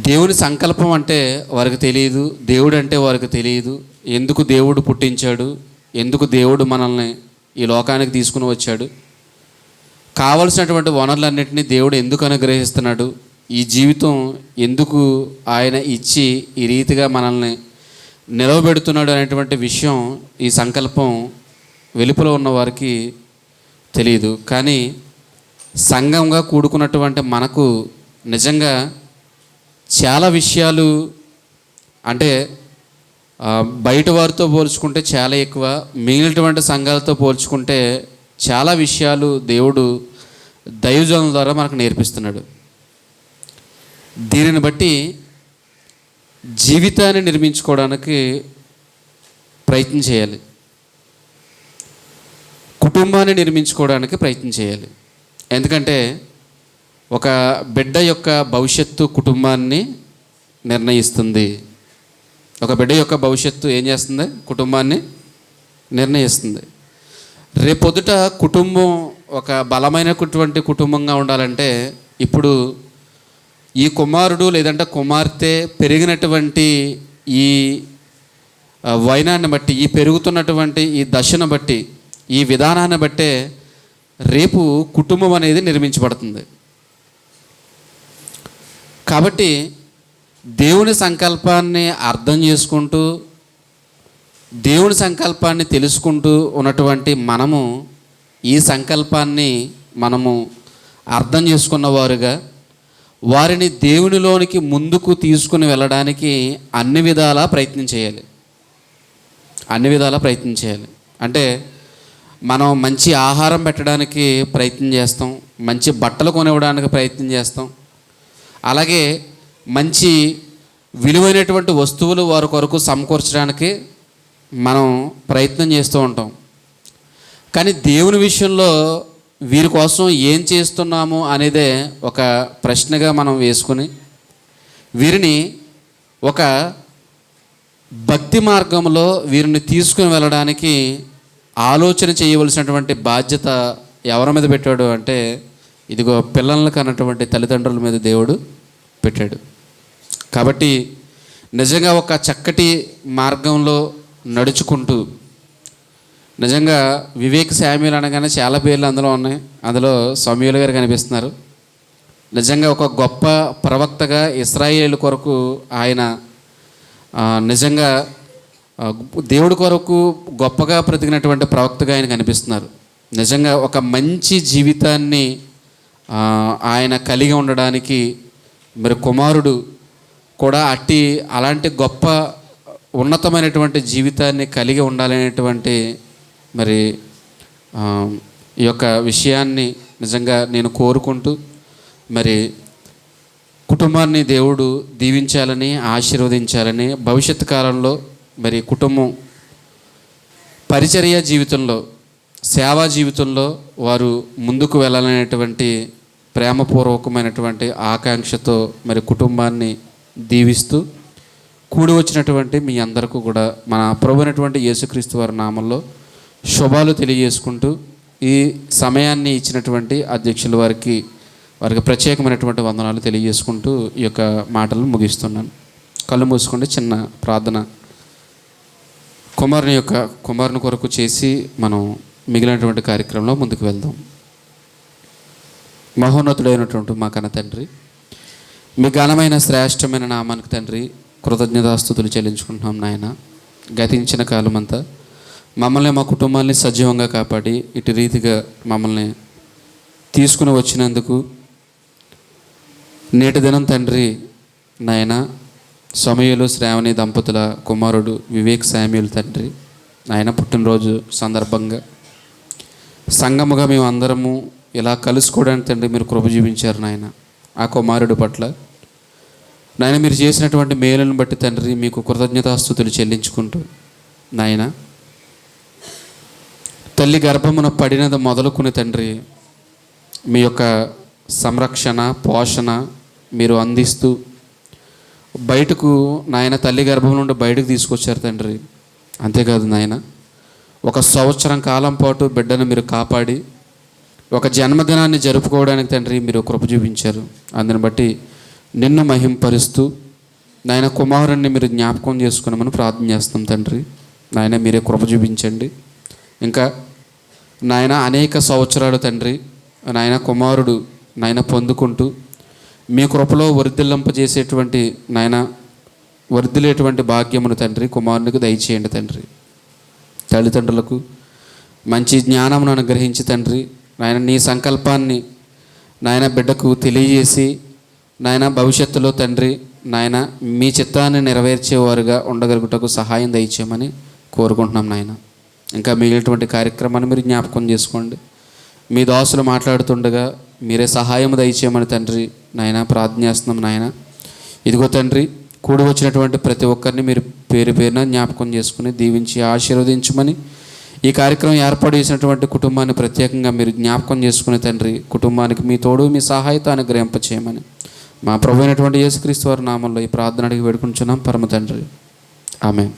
దేవుని సంకల్పం అంటే వారికి తెలియదు, దేవుడు అంటే వారికి తెలియదు. ఎందుకు దేవుడు పుట్టించాడు, ఎందుకు దేవుడు మనల్ని ఈ లోకానికి తీసుకుని వచ్చాడు, కావలసినటువంటి వనరులన్నింటినీ దేవుడు ఎందుకు అనుగ్రహిస్తున్నాడు, ఈ జీవితం ఎందుకు ఆయన ఇచ్చి ఈ రీతిగా మనల్ని నిలవబెడుతున్నాడు అనేటువంటి విషయం, ఈ సంకల్పం వెలుపల ఉన్న వారికి తెలియదు. కానీ సంఘంగా కూడుకున్నటువంటి మనకు నిజంగా చాలా విషయాలు, అంటే బయట వారితో పోల్చుకుంటే చాలా ఎక్కువ, మిగిలినటువంటి సంఘాలతో పోల్చుకుంటే చాలా విషయాలు దేవుడు దైవజనుల ద్వారా మనకు నేర్పిస్తున్నాడు. దీనిని బట్టి జీవితాన్ని నిర్మించుకోవడానికి ప్రయత్నం చేయాలి, కుటుంబాన్ని నిర్మించుకోవడానికి ప్రయత్నం చేయాలి. ఎందుకంటే ఒక బిడ్డ యొక్క భవిష్యత్తు కుటుంబాన్ని నిర్ణయిస్తుంది. ఒక బిడ్డ యొక్క భవిష్యత్తు ఏం చేస్తుంది? కుటుంబాన్ని నిర్ణయిస్తుంది. రేపొద్దుట కుటుంబం ఒక బలమైనటువంటి కుటుంబంగా ఉండాలంటే ఇప్పుడు ఈ కుమారుడు లేదంటే కుమార్తె పెరిగినటువంటి ఈ వైనాన్ని బట్టి, ఈ పెరుగుతున్నటువంటి ఈ దశను బట్టి, ఈ విధానాన్ని బట్టే రేపు కుటుంబం అనేది నిర్మించబడుతుంది. కాబట్టి దేవుని సంకల్పాన్ని అర్థం చేసుకుంటూ, దేవుని సంకల్పాన్ని తెలుసుకుంటూ ఉన్నటువంటి మనము ఈ సంకల్పాన్ని మనము అర్థం చేసుకున్నవారుగా వారిని దేవునిలోనికి ముందుకు తీసుకుని వెళ్ళడానికి అన్ని విధాలా ప్రయత్నం చేయాలి. అంటే మనం మంచి ఆహారం పెట్టడానికి ప్రయత్నం చేస్తాం, మంచి బట్టలు కొనివ్వడానికి ప్రయత్నం చేస్తాం, అలాగే మంచి విలువైనటువంటి వస్తువులు వారి కొరకు సమకూర్చడానికి మనం ప్రయత్నం చేస్తూ ఉంటాం. కానీ దేవుని విషయంలో వీరి కోసం ఏం చేస్తున్నాము అనేదే ఒక ప్రశ్నగా మనం వేసుకుని వీరిని ఒక భక్తి మార్గంలో వీరిని తీసుకుని వెళ్ళడానికి ఆలోచన చేయవలసినటువంటి బాధ్యత ఎవరి మీద పెట్టాడు అంటే, ఇదిగో పిల్లలను కన్నటువంటి తల్లిదండ్రుల మీద దేవుడు పెట్టాడు. కాబట్టి నిజంగా ఒక చక్కటి మార్గంలో నడుచుకుంటూ, నిజంగా వివేక్ శామ్యూల్ అనగానే చాలా పేర్లు అందులో ఉన్నాయి. అందులో సమూయేలు గారు కనిపిస్తున్నారు. నిజంగా ఒక గొప్ప ప్రవక్తగా ఇశ్రాయేలు కొరకు ఆయన నిజంగా దేవుడి కొరకు గొప్పగా బ్రతికినటువంటి ప్రవక్తగా ఆయన కనిపిస్తున్నారు. నిజంగా ఒక మంచి జీవితాన్ని ఆయన కలిగి ఉండడానికి మరి కుమారుడు కూడా అలాంటి గొప్ప ఉన్నతమైనటువంటి జీవితాన్ని కలిగి ఉండాలనేటువంటి మరి ఈ యొక్క విషయాన్ని నిజంగా నేను కోరుకుంటూ మరి కుటుంబాన్ని దేవుడు దీవించాలని ఆశీర్వదించాలని భవిష్యత్తు కాలంలో మరి కుటుంబం పరిచర్య జీవితంలో సేవా జీవితంలో వారు ముందుకు వెళ్ళాలనేటువంటి ప్రేమపూర్వకమైనటువంటి ఆకాంక్షతో మరి కుటుంబాన్ని దీవిస్తూ కూడి వచ్చినటువంటి మీ అందరికీ కూడా మన ప్రభువైనటువంటి యేసుక్రీస్తు వారి నామంలో శుభాలు తెలియజేసుకుంటూ ఈ సమయాన్ని ఇచ్చినటువంటి అధ్యక్షుల వారికి ప్రత్యేకమైనటువంటి వందనాలు తెలియజేసుకుంటూ ఈ యొక్క మాటలు ముగిస్తున్నాను. కళ్ళు మూసుకోండి. చిన్న ప్రార్థన కుమారుని కొరకు చేసి మనం మిగిలినటువంటి కార్యక్రమంలో ముందుకు వెళ్దాం. మహోన్నతుడైనటువంటి మా కన్న తండ్రి, మీ ఘనమైన శ్రేష్టమైన నామానికి తండ్రి కృతజ్ఞతాస్తుతులు చెల్లించుకుంటున్నాం నాయన. గతించిన కాలమంతా మమ్మల్ని మా కుటుంబాన్ని సజీవంగా కాపాడి ఇటు రీతిగా మమ్మల్ని తీసుకుని వచ్చినందుకు నేటి దినం తండ్రి నాయన సమయలు శ్రావణి దంపతుల కుమారుడు వివేక్ శామ్యూల్ తండ్రి నాయన పుట్టినరోజు సందర్భంగా సంఘముగా మేము అందరము ఇలా కలుసుకోవడానికి తండ్రి మీరు కృప చూపించారు నాయన. ఆ కుమారుడు పట్ల నాయన మీరు చేసినటువంటి మేలును బట్టి తండ్రి మీకు కృతజ్ఞతాస్తుతులు చెల్లించుకుంటూ నాయన తల్లి గర్భమున పడినది మొదలుకుని తండ్రి మీ యొక్క సంరక్షణ పోషణ మీరు అందిస్తూ బయటకు నాయన తల్లి గర్భం నుండి బయటకు తీసుకొచ్చారు తండ్రి. అంతేకాదు నాయన 1 సంవత్సరం కాలం పాటు బిడ్డను మీరు కాపాడి ఒక జన్మదినాన్ని జరుపుకోవడానికి తండ్రి మీరు కృప చూపించారు. అందుని బట్టి నిన్ను మహింపరుస్తూ నాయన కుమారుణ్ణి మీరు జ్ఞాపకం చేసుకున్నామని ప్రార్థన చేస్తాం తండ్రి. నాయన మీరే కృప చూపించండి. ఇంకా నాయన అనేక సంవత్సరాలు తండ్రి నాయన కుమారుడు నాయన పొందుకుంటూ మీ కృపలో వర్ధిల్లింపజేసేటువంటి నాయన వర్ధిల్లేటువంటి భాగ్యమును తండ్రి కుమారునికి దయచేయండి తండ్రి. తల్లిదండ్రులకు మంచి జ్ఞానమును అనుగ్రహించి తండ్రి నాయన నీ సంకల్పాన్ని నాయన బిడ్డకు తెలియజేసి నాయన భవిష్యత్తులో తండ్రి నాయన మీ చిత్తాన్ని నెరవేర్చేవారుగా ఉండగలుగుటకు సహాయం దయచేయమని కోరుకుంటున్నాం నాయన. ఇంకా మిగిలినటువంటి కార్యక్రమాన్ని మీరు జ్ఞాపకం చేసుకోండి. మీ దాసులు మాట్లాడుతుండగా మీరే సహాయం దయచేయమని తండ్రి నాయన ప్రార్థన చేస్తున్నాం నాయన. ఇదిగో తండ్రి కూడి వచ్చినటువంటి ప్రతి ఒక్కరిని మీరు పేరు పేరున జ్ఞాపకం చేసుకుని దీవించి ఆశీర్వదించమని ఈ కార్యక్రమం ఏర్పాటు చేసినటువంటి కుటుంబాన్ని ప్రత్యేకంగా మీరు జ్ఞాపకం చేసుకుని తండ్రి కుటుంబానికి మీ తోడు మీ సహాయత అనుగ్రహింపచేయమని మా ప్రభు అయినటువంటి యేసుక్రీస్తు వారి నామంలో ఈ ప్రార్థన అడిగి వేడుకుంటున్నాం పరమ తండ్రి. ఆమేన్.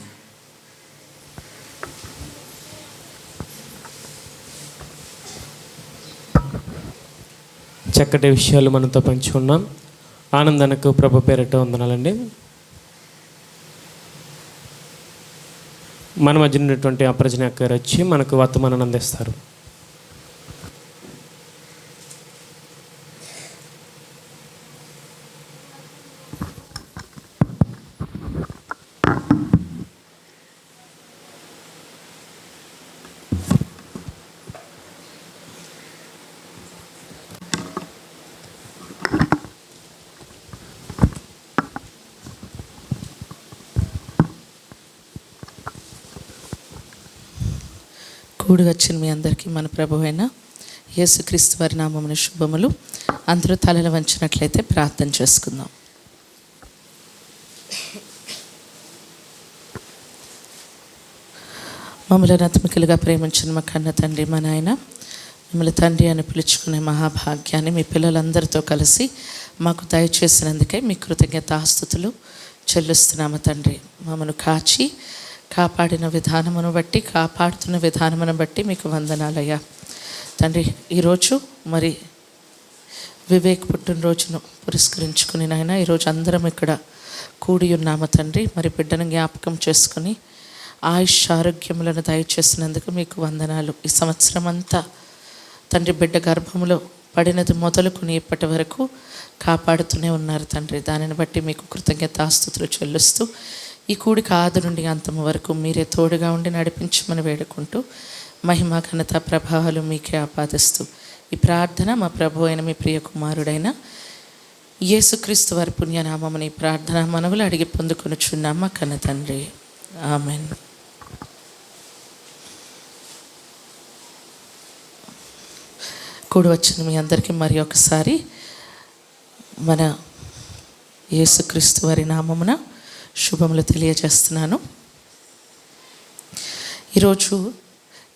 చక్కటి విషయాలు మనతో పంచుకున్నాం. ఆనందానికి ప్రభు పేరట వందనాలండి. మన మధ్య ఉన్నటువంటి అప్రజన గారు వచ్చి మనకు వర్తమానాన్ని అందిస్తారు. కూడి వచ్చిన మీ అందరికీ మన ప్రభువైన యేసుక్రీస్తు వారి నామమున శుభములు. అందరూ తలలు వంచినట్లయితే ప్రార్థన చేసుకుందాం. మమ్మల్ని ఆత్మికులుగా ప్రేమించిన మా కన్న తండ్రి మా నాయన, మిమ్మల్ని తండ్రి అని పిలుచుకునే మహాభాగ్యాన్ని మీ పిల్లలందరితో కలిసి మాకు దయచేసినందుకే మీ కృతజ్ఞతాస్తుతులు చెల్లిస్తున్నాము తండ్రి. మమ్మల్ని కాచి కాపాడిన విధానమును బట్టి కాపాడుతున్న విధానమును బట్టి మీకు వందనాలయ్యా తండ్రి. ఈరోజు మరి వివేక్ పుట్టినరోజును పురస్కరించుకుని నాయన ఈరోజు అందరం ఇక్కడ కూడి ఉన్నాము తండ్రి. మరి బిడ్డను జ్ఞాపకం చేసుకుని ఆయుష్ ఆరోగ్యములను దయచేసినందుకు మీకు వందనాలు. ఈ సంవత్సరం అంతా తండ్రి బిడ్డ గర్భంలో పడినది మొదలుకుని ఇప్పటి వరకు కాపాడుతూనే ఉన్నారు తండ్రి. దానిని బట్టి మీకు కృతజ్ఞతాస్తుతులు చెల్లిస్తూ ఈ కూడిక ఆది నుండి అంతము వరకు మీరే తోడుగా ఉండి నడిపించమని వేడుకుంటూ మహిమ ఘనత ప్రభావాలు మీకే ఆపాదిస్తూ ఈ ప్రార్థన మా ప్రభు అయిన మీ ప్రియ కుమారుడైన యేసుక్రీస్తు వారి పుణ్యనామముని ప్రార్థన మనవులు అడిగి పొందుకొనుచున్నాం మా కన్న తండ్రి. ఆమెన్. కూడి వచ్చిన మీ అందరికీ మరి ఒకసారి మన యేసుక్రీస్తు వారి నామమున శుభములు తెలియజేస్తున్నాను. ఈరోజు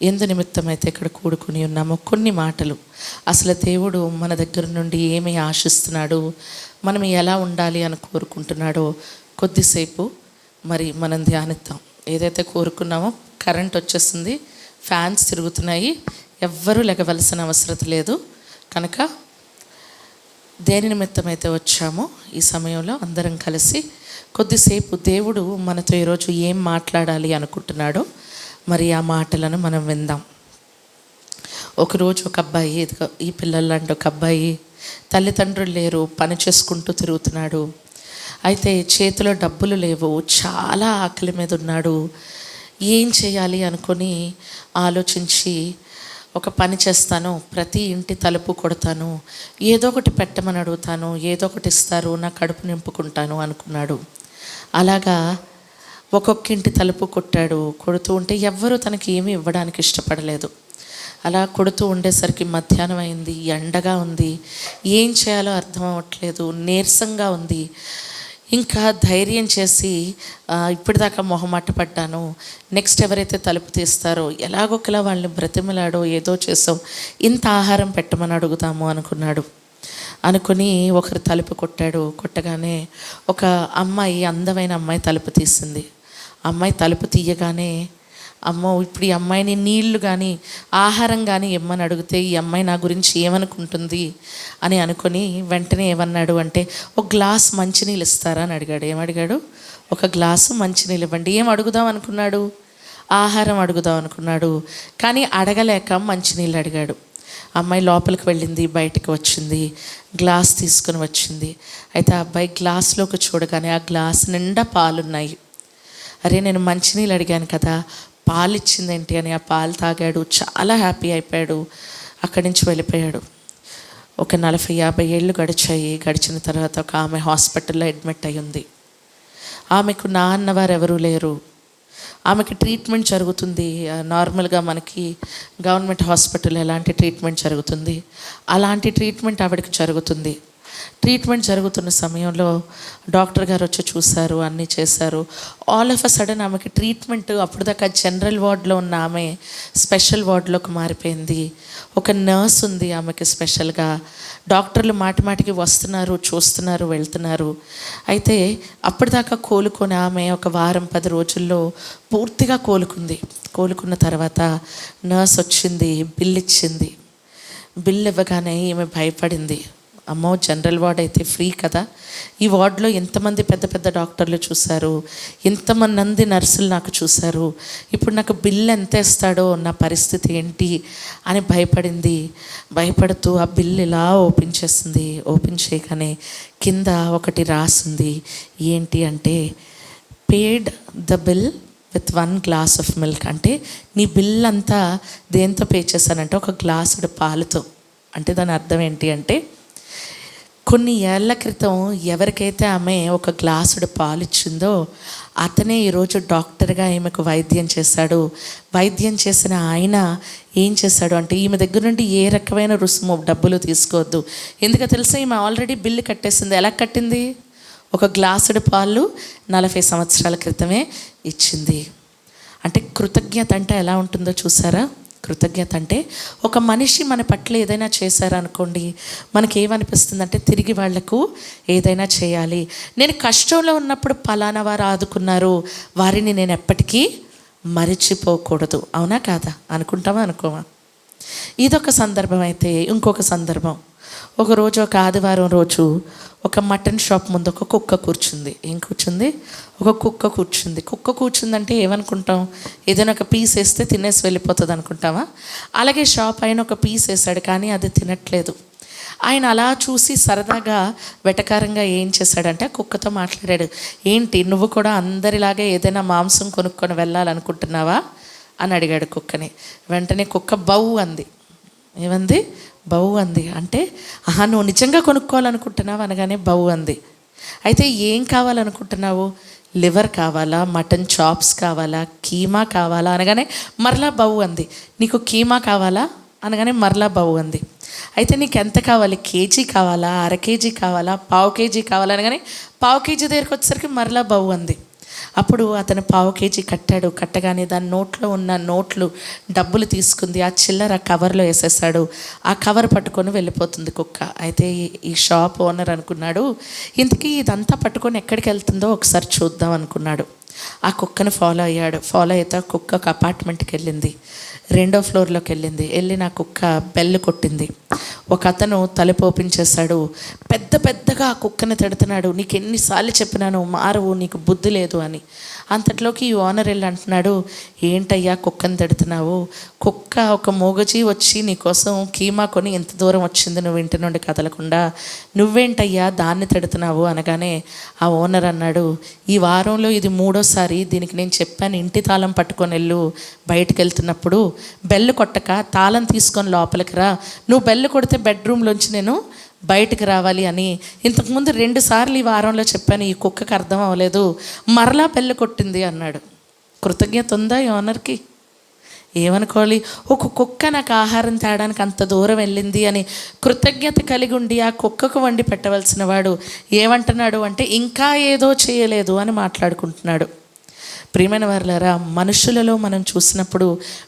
ఎందు నిమిత్తమైతే ఇక్కడ కూడుకుని ఉన్నామో కొన్ని మాటలు, అసలు దేవుడు మన దగ్గర నుండి ఏమి ఆశిస్తున్నాడు, మనం ఎలా ఉండాలి అని కోరుకుంటున్నాడో కొద్దిసేపు మరి మనం ధ్యానిద్దాం. ఏదైతే కోరుకున్నామో కరెంట్ వచ్చేసింది, ఫ్యాన్స్ తిరుగుతున్నాయి, ఎవ్వరూ లెగవలసిన అవసరం లేదు. కనుక దేని నిమిత్తమైతే వచ్చామో ఈ సమయంలో అందరం కలిసి కొద్దిసేపు దేవుడు మనతో ఈరోజు ఏం మాట్లాడాలి అనుకుంటున్నాడో మరి ఆ మాటలను మనం విందాం. ఒకరోజు ఒక అబ్బాయి, ఈ పిల్లలంటే ఒక అబ్బాయి తల్లిదండ్రులు లేరు, పని చేసుకుంటూ తిరుగుతున్నాడు. అయితే చేతిలో డబ్బులు లేవు, చాలా ఆకలి మీద ఉన్నాడు. ఏం చేయాలి అనుకొని ఆలోచించి ఒక పని చేస్తాను, ప్రతి ఇంటి తలుపు కొడతాను, ఏదో ఒకటి పెట్టమని అడుగుతాను, ఏదో ఒకటి ఇస్తారు, నా కడుపు నింపుకుంటాను అనుకున్నాడు. అలాగా ఒక్కొక్క ఇంటి తలుపు కొట్టాడు. కొడుతూ ఉంటే ఎవ్వరూ తనకి ఏమీ ఇవ్వడానికి ఇష్టపడలేదు. అలా కొడుతూ ఉండేసరికి మధ్యాహ్నం అయింది, ఎండగా ఉంది, ఏం చేయాలో అర్థం అవ్వట్లేదు, నీరసంగా ఉంది. ఇంకా ధైర్యం చేసి ఇప్పటిదాకా మొహమాట పడ్డాను, నెక్స్ట్ ఎవరైతే తలుపు తీస్తారో ఎలాగొకలా వాళ్ళని బ్రతిమలాడో ఏదో చేసాం, ఇంత ఆహారం పెట్టమని అడుగుతాము అనుకున్నాడు. అనుకుని ఒకరు తలుపు కొట్టాడు. కొట్టగానే ఒక అమ్మాయి, అందమైన అమ్మాయి తలుపు తీసింది. అమ్మాయి తలుపు తీయగానే, అమ్మో ఇప్పుడు ఈ అమ్మాయిని నీళ్లు కానీ ఆహారం కానీ ఇమ్మని అడిగితే ఈ అమ్మాయి నా గురించి ఏమనుకుంటుంది అని అనుకొని వెంటనే ఏమన్నాడు అంటే, ఒక గ్లాస్ మంచినీళ్ళు ఇస్తారా అని అడిగాడు. ఏమడిగాడు? ఒక గ్లాసు మంచినీళ్ళు ఇవ్వండి. ఏం అడుగుదాం అనుకున్నాడు? ఆహారం అడుగుదాం అనుకున్నాడు. కానీ అడగలేక మంచినీళ్ళు అడిగాడు. అమ్మాయి లోపలికి వెళ్ళింది, బయటకు వచ్చింది, గ్లాస్ తీసుకుని వచ్చింది. అయితే ఆ అబ్బాయి గ్లాస్లోకి చూడగానే ఆ గ్లాస్ నిండా పాలున్నాయి. అరే నేను మంచినీళ్ళు అడిగాను కదా, పాలు ఇచ్చిందేంటి అని ఆ పాలు తాగాడు. చాలా హ్యాపీ అయిపోయాడు. అక్కడి నుంచి వెళ్ళిపోయాడు. ఒక 40-50 ఏళ్ళు గడిచాయి. గడిచిన తర్వాత ఒక ఆమె హాస్పిటల్లో అడ్మిట్ అయి ఉంది. ఆమెకు నాన్నవారు ఎవరూ లేరు. ఆమెకి ట్రీట్మెంట్ జరుగుతుంది. నార్మల్గా మనకి గవర్నమెంట్ హాస్పిటల్ ఎలాంటి ట్రీట్మెంట్ జరుగుతుంది అలాంటి ట్రీట్మెంట్ ఆవిడకి జరుగుతుంది. ట్రీట్మెంట్ జరుగుతున్న సమయంలో డాక్టర్ గారు వచ్చి చూశారు, అన్నీ చేశారు. ఆల్ ఆఫ్ అ సడన్ ఆమెకి ట్రీట్మెంట్, అప్పుడు దాకా జనరల్ వార్డులో ఉన్న ఆమె స్పెషల్ వార్డులోకి మారిపోయింది. ఒక నర్స్ ఉంది ఆమెకి స్పెషల్గా. డాక్టర్లు మాటిమాటికి వస్తున్నారు, చూస్తున్నారు, వెళ్తున్నారు. అయితే అప్పటిదాకా కోలుకొని ఆమె ఒక వారం 10 రోజుల్లో పూర్తిగా కోలుకుంది. కోలుకున్న తర్వాత నర్స్ వచ్చింది, బిల్ ఇచ్చింది. బిల్ ఇవ్వగానే ఈమె భయపడింది. అమ్మో జనరల్ వార్డ్ అయితే ఫ్రీ కదా, ఈ వార్డులో ఎంతమంది పెద్ద పెద్ద డాక్టర్లు చూశారు, ఎంతమంది నర్సులు నాకు చూశారు, ఇప్పుడు నాకు బిల్ ఎంత ఇస్తాడో, నా పరిస్థితి ఏంటి అని భయపడింది. భయపడుతూ ఆ బిల్ ఇలా ఓపెన్ చేసింది. ఓపెన్ చేయగానే కింద ఒకటి రాసింది. ఏంటి అంటే, paid the bill with 1 glass of milk. అంటే నీ బిల్ అంతా దేంతో పే చేశానంటే ఒక గ్లాసుడు పాలతో. అంటే దాని అర్థం ఏంటి అంటే, కొన్ని ఏళ్ల క్రితం ఎవరికైతే ఆమె ఒక గ్లాసుడు పాలు ఇచ్చిందో అతనే ఈరోజు డాక్టర్గా ఈమెకు వైద్యం చేశాడు. వైద్యం చేసిన ఆయన ఏం చేశాడు అంటే, ఈమె దగ్గర నుండి ఏ రకమైన రుసుము డబ్బులు తీసుకోవద్దు. ఎందుకో తెలుసా, ఈమె ఆల్రెడీ బిల్లు కట్టేసింది. ఎలా కట్టింది? ఒక గ్లాసుడు పాలు 40 సంవత్సరాల క్రితమే ఇచ్చింది. అంటే కృతజ్ఞత అంటే ఎలా ఉంటుందో చూసారా? కృతజ్ఞత అంటే, ఒక మనిషి మన పట్ల ఏదైనా చేశారనుకోండి, మనకి ఏమనిపిస్తుంది అంటే తిరిగి వాళ్లకు ఏదైనా చేయాలి. నేను కష్టంలో ఉన్నప్పుడు పలానా వారు ఆదుకున్నారు, వారిని నేను ఎప్పటికీ మరిచిపోకూడదు. అవునా కాదా? అనుకుంటామా అనుకోమా? ఇదొక సందర్భం. అయితే ఇంకొక సందర్భం, ఒకరోజు ఒక ఆదివారం రోజు ఒక మటన్ షాప్ ముందు ఒక కుక్క కూర్చుంది. ఏం కూర్చుంది? ఒక కుక్క కూర్చుంది. కుక్క కూర్చుందంటే ఏమనుకుంటాం? ఏదైనా ఒక పీస్ వేస్తే తినేసి వెళ్ళిపోతుంది అనుకుంటామా? అలాగే షాప్ ఆయన ఒక పీస్ వేసాడు, కానీ అది తినట్లేదు. ఆయన అలా చూసి సరదాగా వెటకారంగా ఏం చేశాడంటే కుక్కతో మాట్లాడాడు. ఏంటి, నువ్వు కూడా అందరిలాగే ఏదైనా మాంసం కొనుక్కొని వెళ్ళాలనుకుంటున్నావా అని అడిగాడు కుక్కని. వెంటనే కుక్క బౌ అంది. ఏమంది? బౌ అంది. అంటే ఆహా, నువ్వు నిజంగా కొనుక్కోవాలనుకుంటున్నావు అనగానే బౌ అంది. అయితే ఏం కావాలనుకుంటున్నావు? లివర్ కావాలా, మటన్ చాప్స్ కావాలా, కీమా కావాలా అనగానే మరలా బౌ అంది. నీకు కీమా కావాలా అనగానే మరలా బౌ అంది. అయితే నీకు ఎంత కావాలి? కేజీ కావాలా, అర కేజీ కావాలా, పావు కేజీ కావాలా అనగానే పావు కేజీ దగ్గరికి వచ్చేసరికి మరలా బౌ అంది. అప్పుడు అతను పావు కేజీ కట్టాడు. కట్టగానే దాని నోట్లో ఉన్న నోట్లు డబ్బులు తీసుకుంది. ఆ చిల్లర కవర్లో వేసేసాడు. ఆ కవర్ పట్టుకొని వెళ్ళిపోతుంది కుక్క. అయితే ఈ షాప్ ఓనర్ అనుకున్నాడు, ఇంతకీ ఇదంతా పట్టుకొని ఎక్కడికి వెళ్తుందో ఒకసారి చూద్దాం అనుకున్నాడు. ఆ కుక్కను ఫాలో అయ్యాడు. ఫాలో అయితే కుక్క ఒక అపార్ట్మెంట్కి వెళ్ళింది. 2వ ఫ్లోర్లోకి వెళ్ళి నా కుక్క బెల్ కొట్టింది. ఒక అతను తలుపు ఓపెన్ చేశాడు. పెద్దగా ఆ కుక్కని తిడుతున్నాడు. నీకు ఎన్నిసార్లు చెప్పినాను మారవు, నీకు బుద్ధి లేదు అని. అంతట్లోకి ఈ ఓనర్ వెళ్ళి అంటున్నాడు, ఏంటయ్యా కుక్కని తిడుతున్నావు? కుక్క ఒక మూగజీ వచ్చి నీకోసం కీమా కొని ఇంత దూరం వచ్చింది, నువ్వు ఇంటి నుండి కదలకుండా, నువ్వేంటయ్యా దాన్ని తిడుతున్నావు అనగానే ఆ ఓనర్ అన్నాడు, ఈ వారంలో ఇది 3వసారి దీనికి నేను చెప్పాను ఇంటి తాళం పట్టుకొని వెళ్ళు, బయటకు వెళ్తున్నప్పుడు బెల్లు కొట్టక తాళం తీసుకొని లోపలికి రా, నువ్వు బెల్లు కొడితే బెడ్రూమ్లోంచి నేను బయటకు రావాలి అని ఇంతకుముందు 2 సార్లు ఈ వారంలో చెప్పాను, ఈ కుక్కకు అర్థం అవ్వలేదు, మరలా బెల్లు కొట్టింది అన్నాడు. కృతజ్ఞత ఉందా ఈ ఓనర్కి? ఏమనుకోవాలి? ఒక కుక్క నాకు ఆహారం తేడానికి అంత దూరం వెళ్ళింది అని కృతజ్ఞత కలిగి ఉండి ఆ కుక్కకు వండి పెట్టవలసిన వాడు ఏమంటున్నాడు అంటే ఇంకా ఏదో చేయలేదు అని మాట్లాడుకుంటున్నాడు. ప్రియమైన వారులారా, మనుషులలో మనం చూసినప్పుడు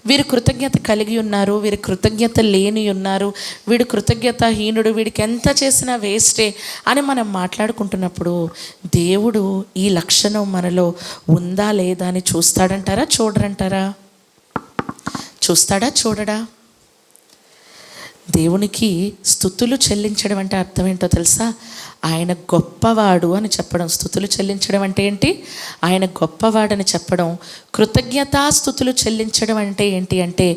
వీరు కృతజ్ఞత కలిగి ఉన్నారు, వీరు కృతజ్ఞత లేని ఉన్నారు, వీడు కృతజ్ఞతాహీనుడు, వీడికి ఎంత చేసినా వేస్టే అని మనం మాట్లాడుకుంటున్నప్పుడు దేవుడు ఈ లక్షణం మనలో ఉందా లేదా అని చూస్తాడంటారా, చూడరంటారా? చూస్తాడా, చూడడా? దేవునికి స్తుతులు చెల్లించడం అంటే అర్థం ఏంటో తెలుసా? ఆయన గొప్పవాడు అని చెప్పడం. స్తుతులు చెల్లించడం అంటే ఏంటి? ఆయన గొప్పవాడని చెప్పడం. కృతజ్ఞతాస్తుతులు చెల్లించడం అంటే ఏంటి అంటే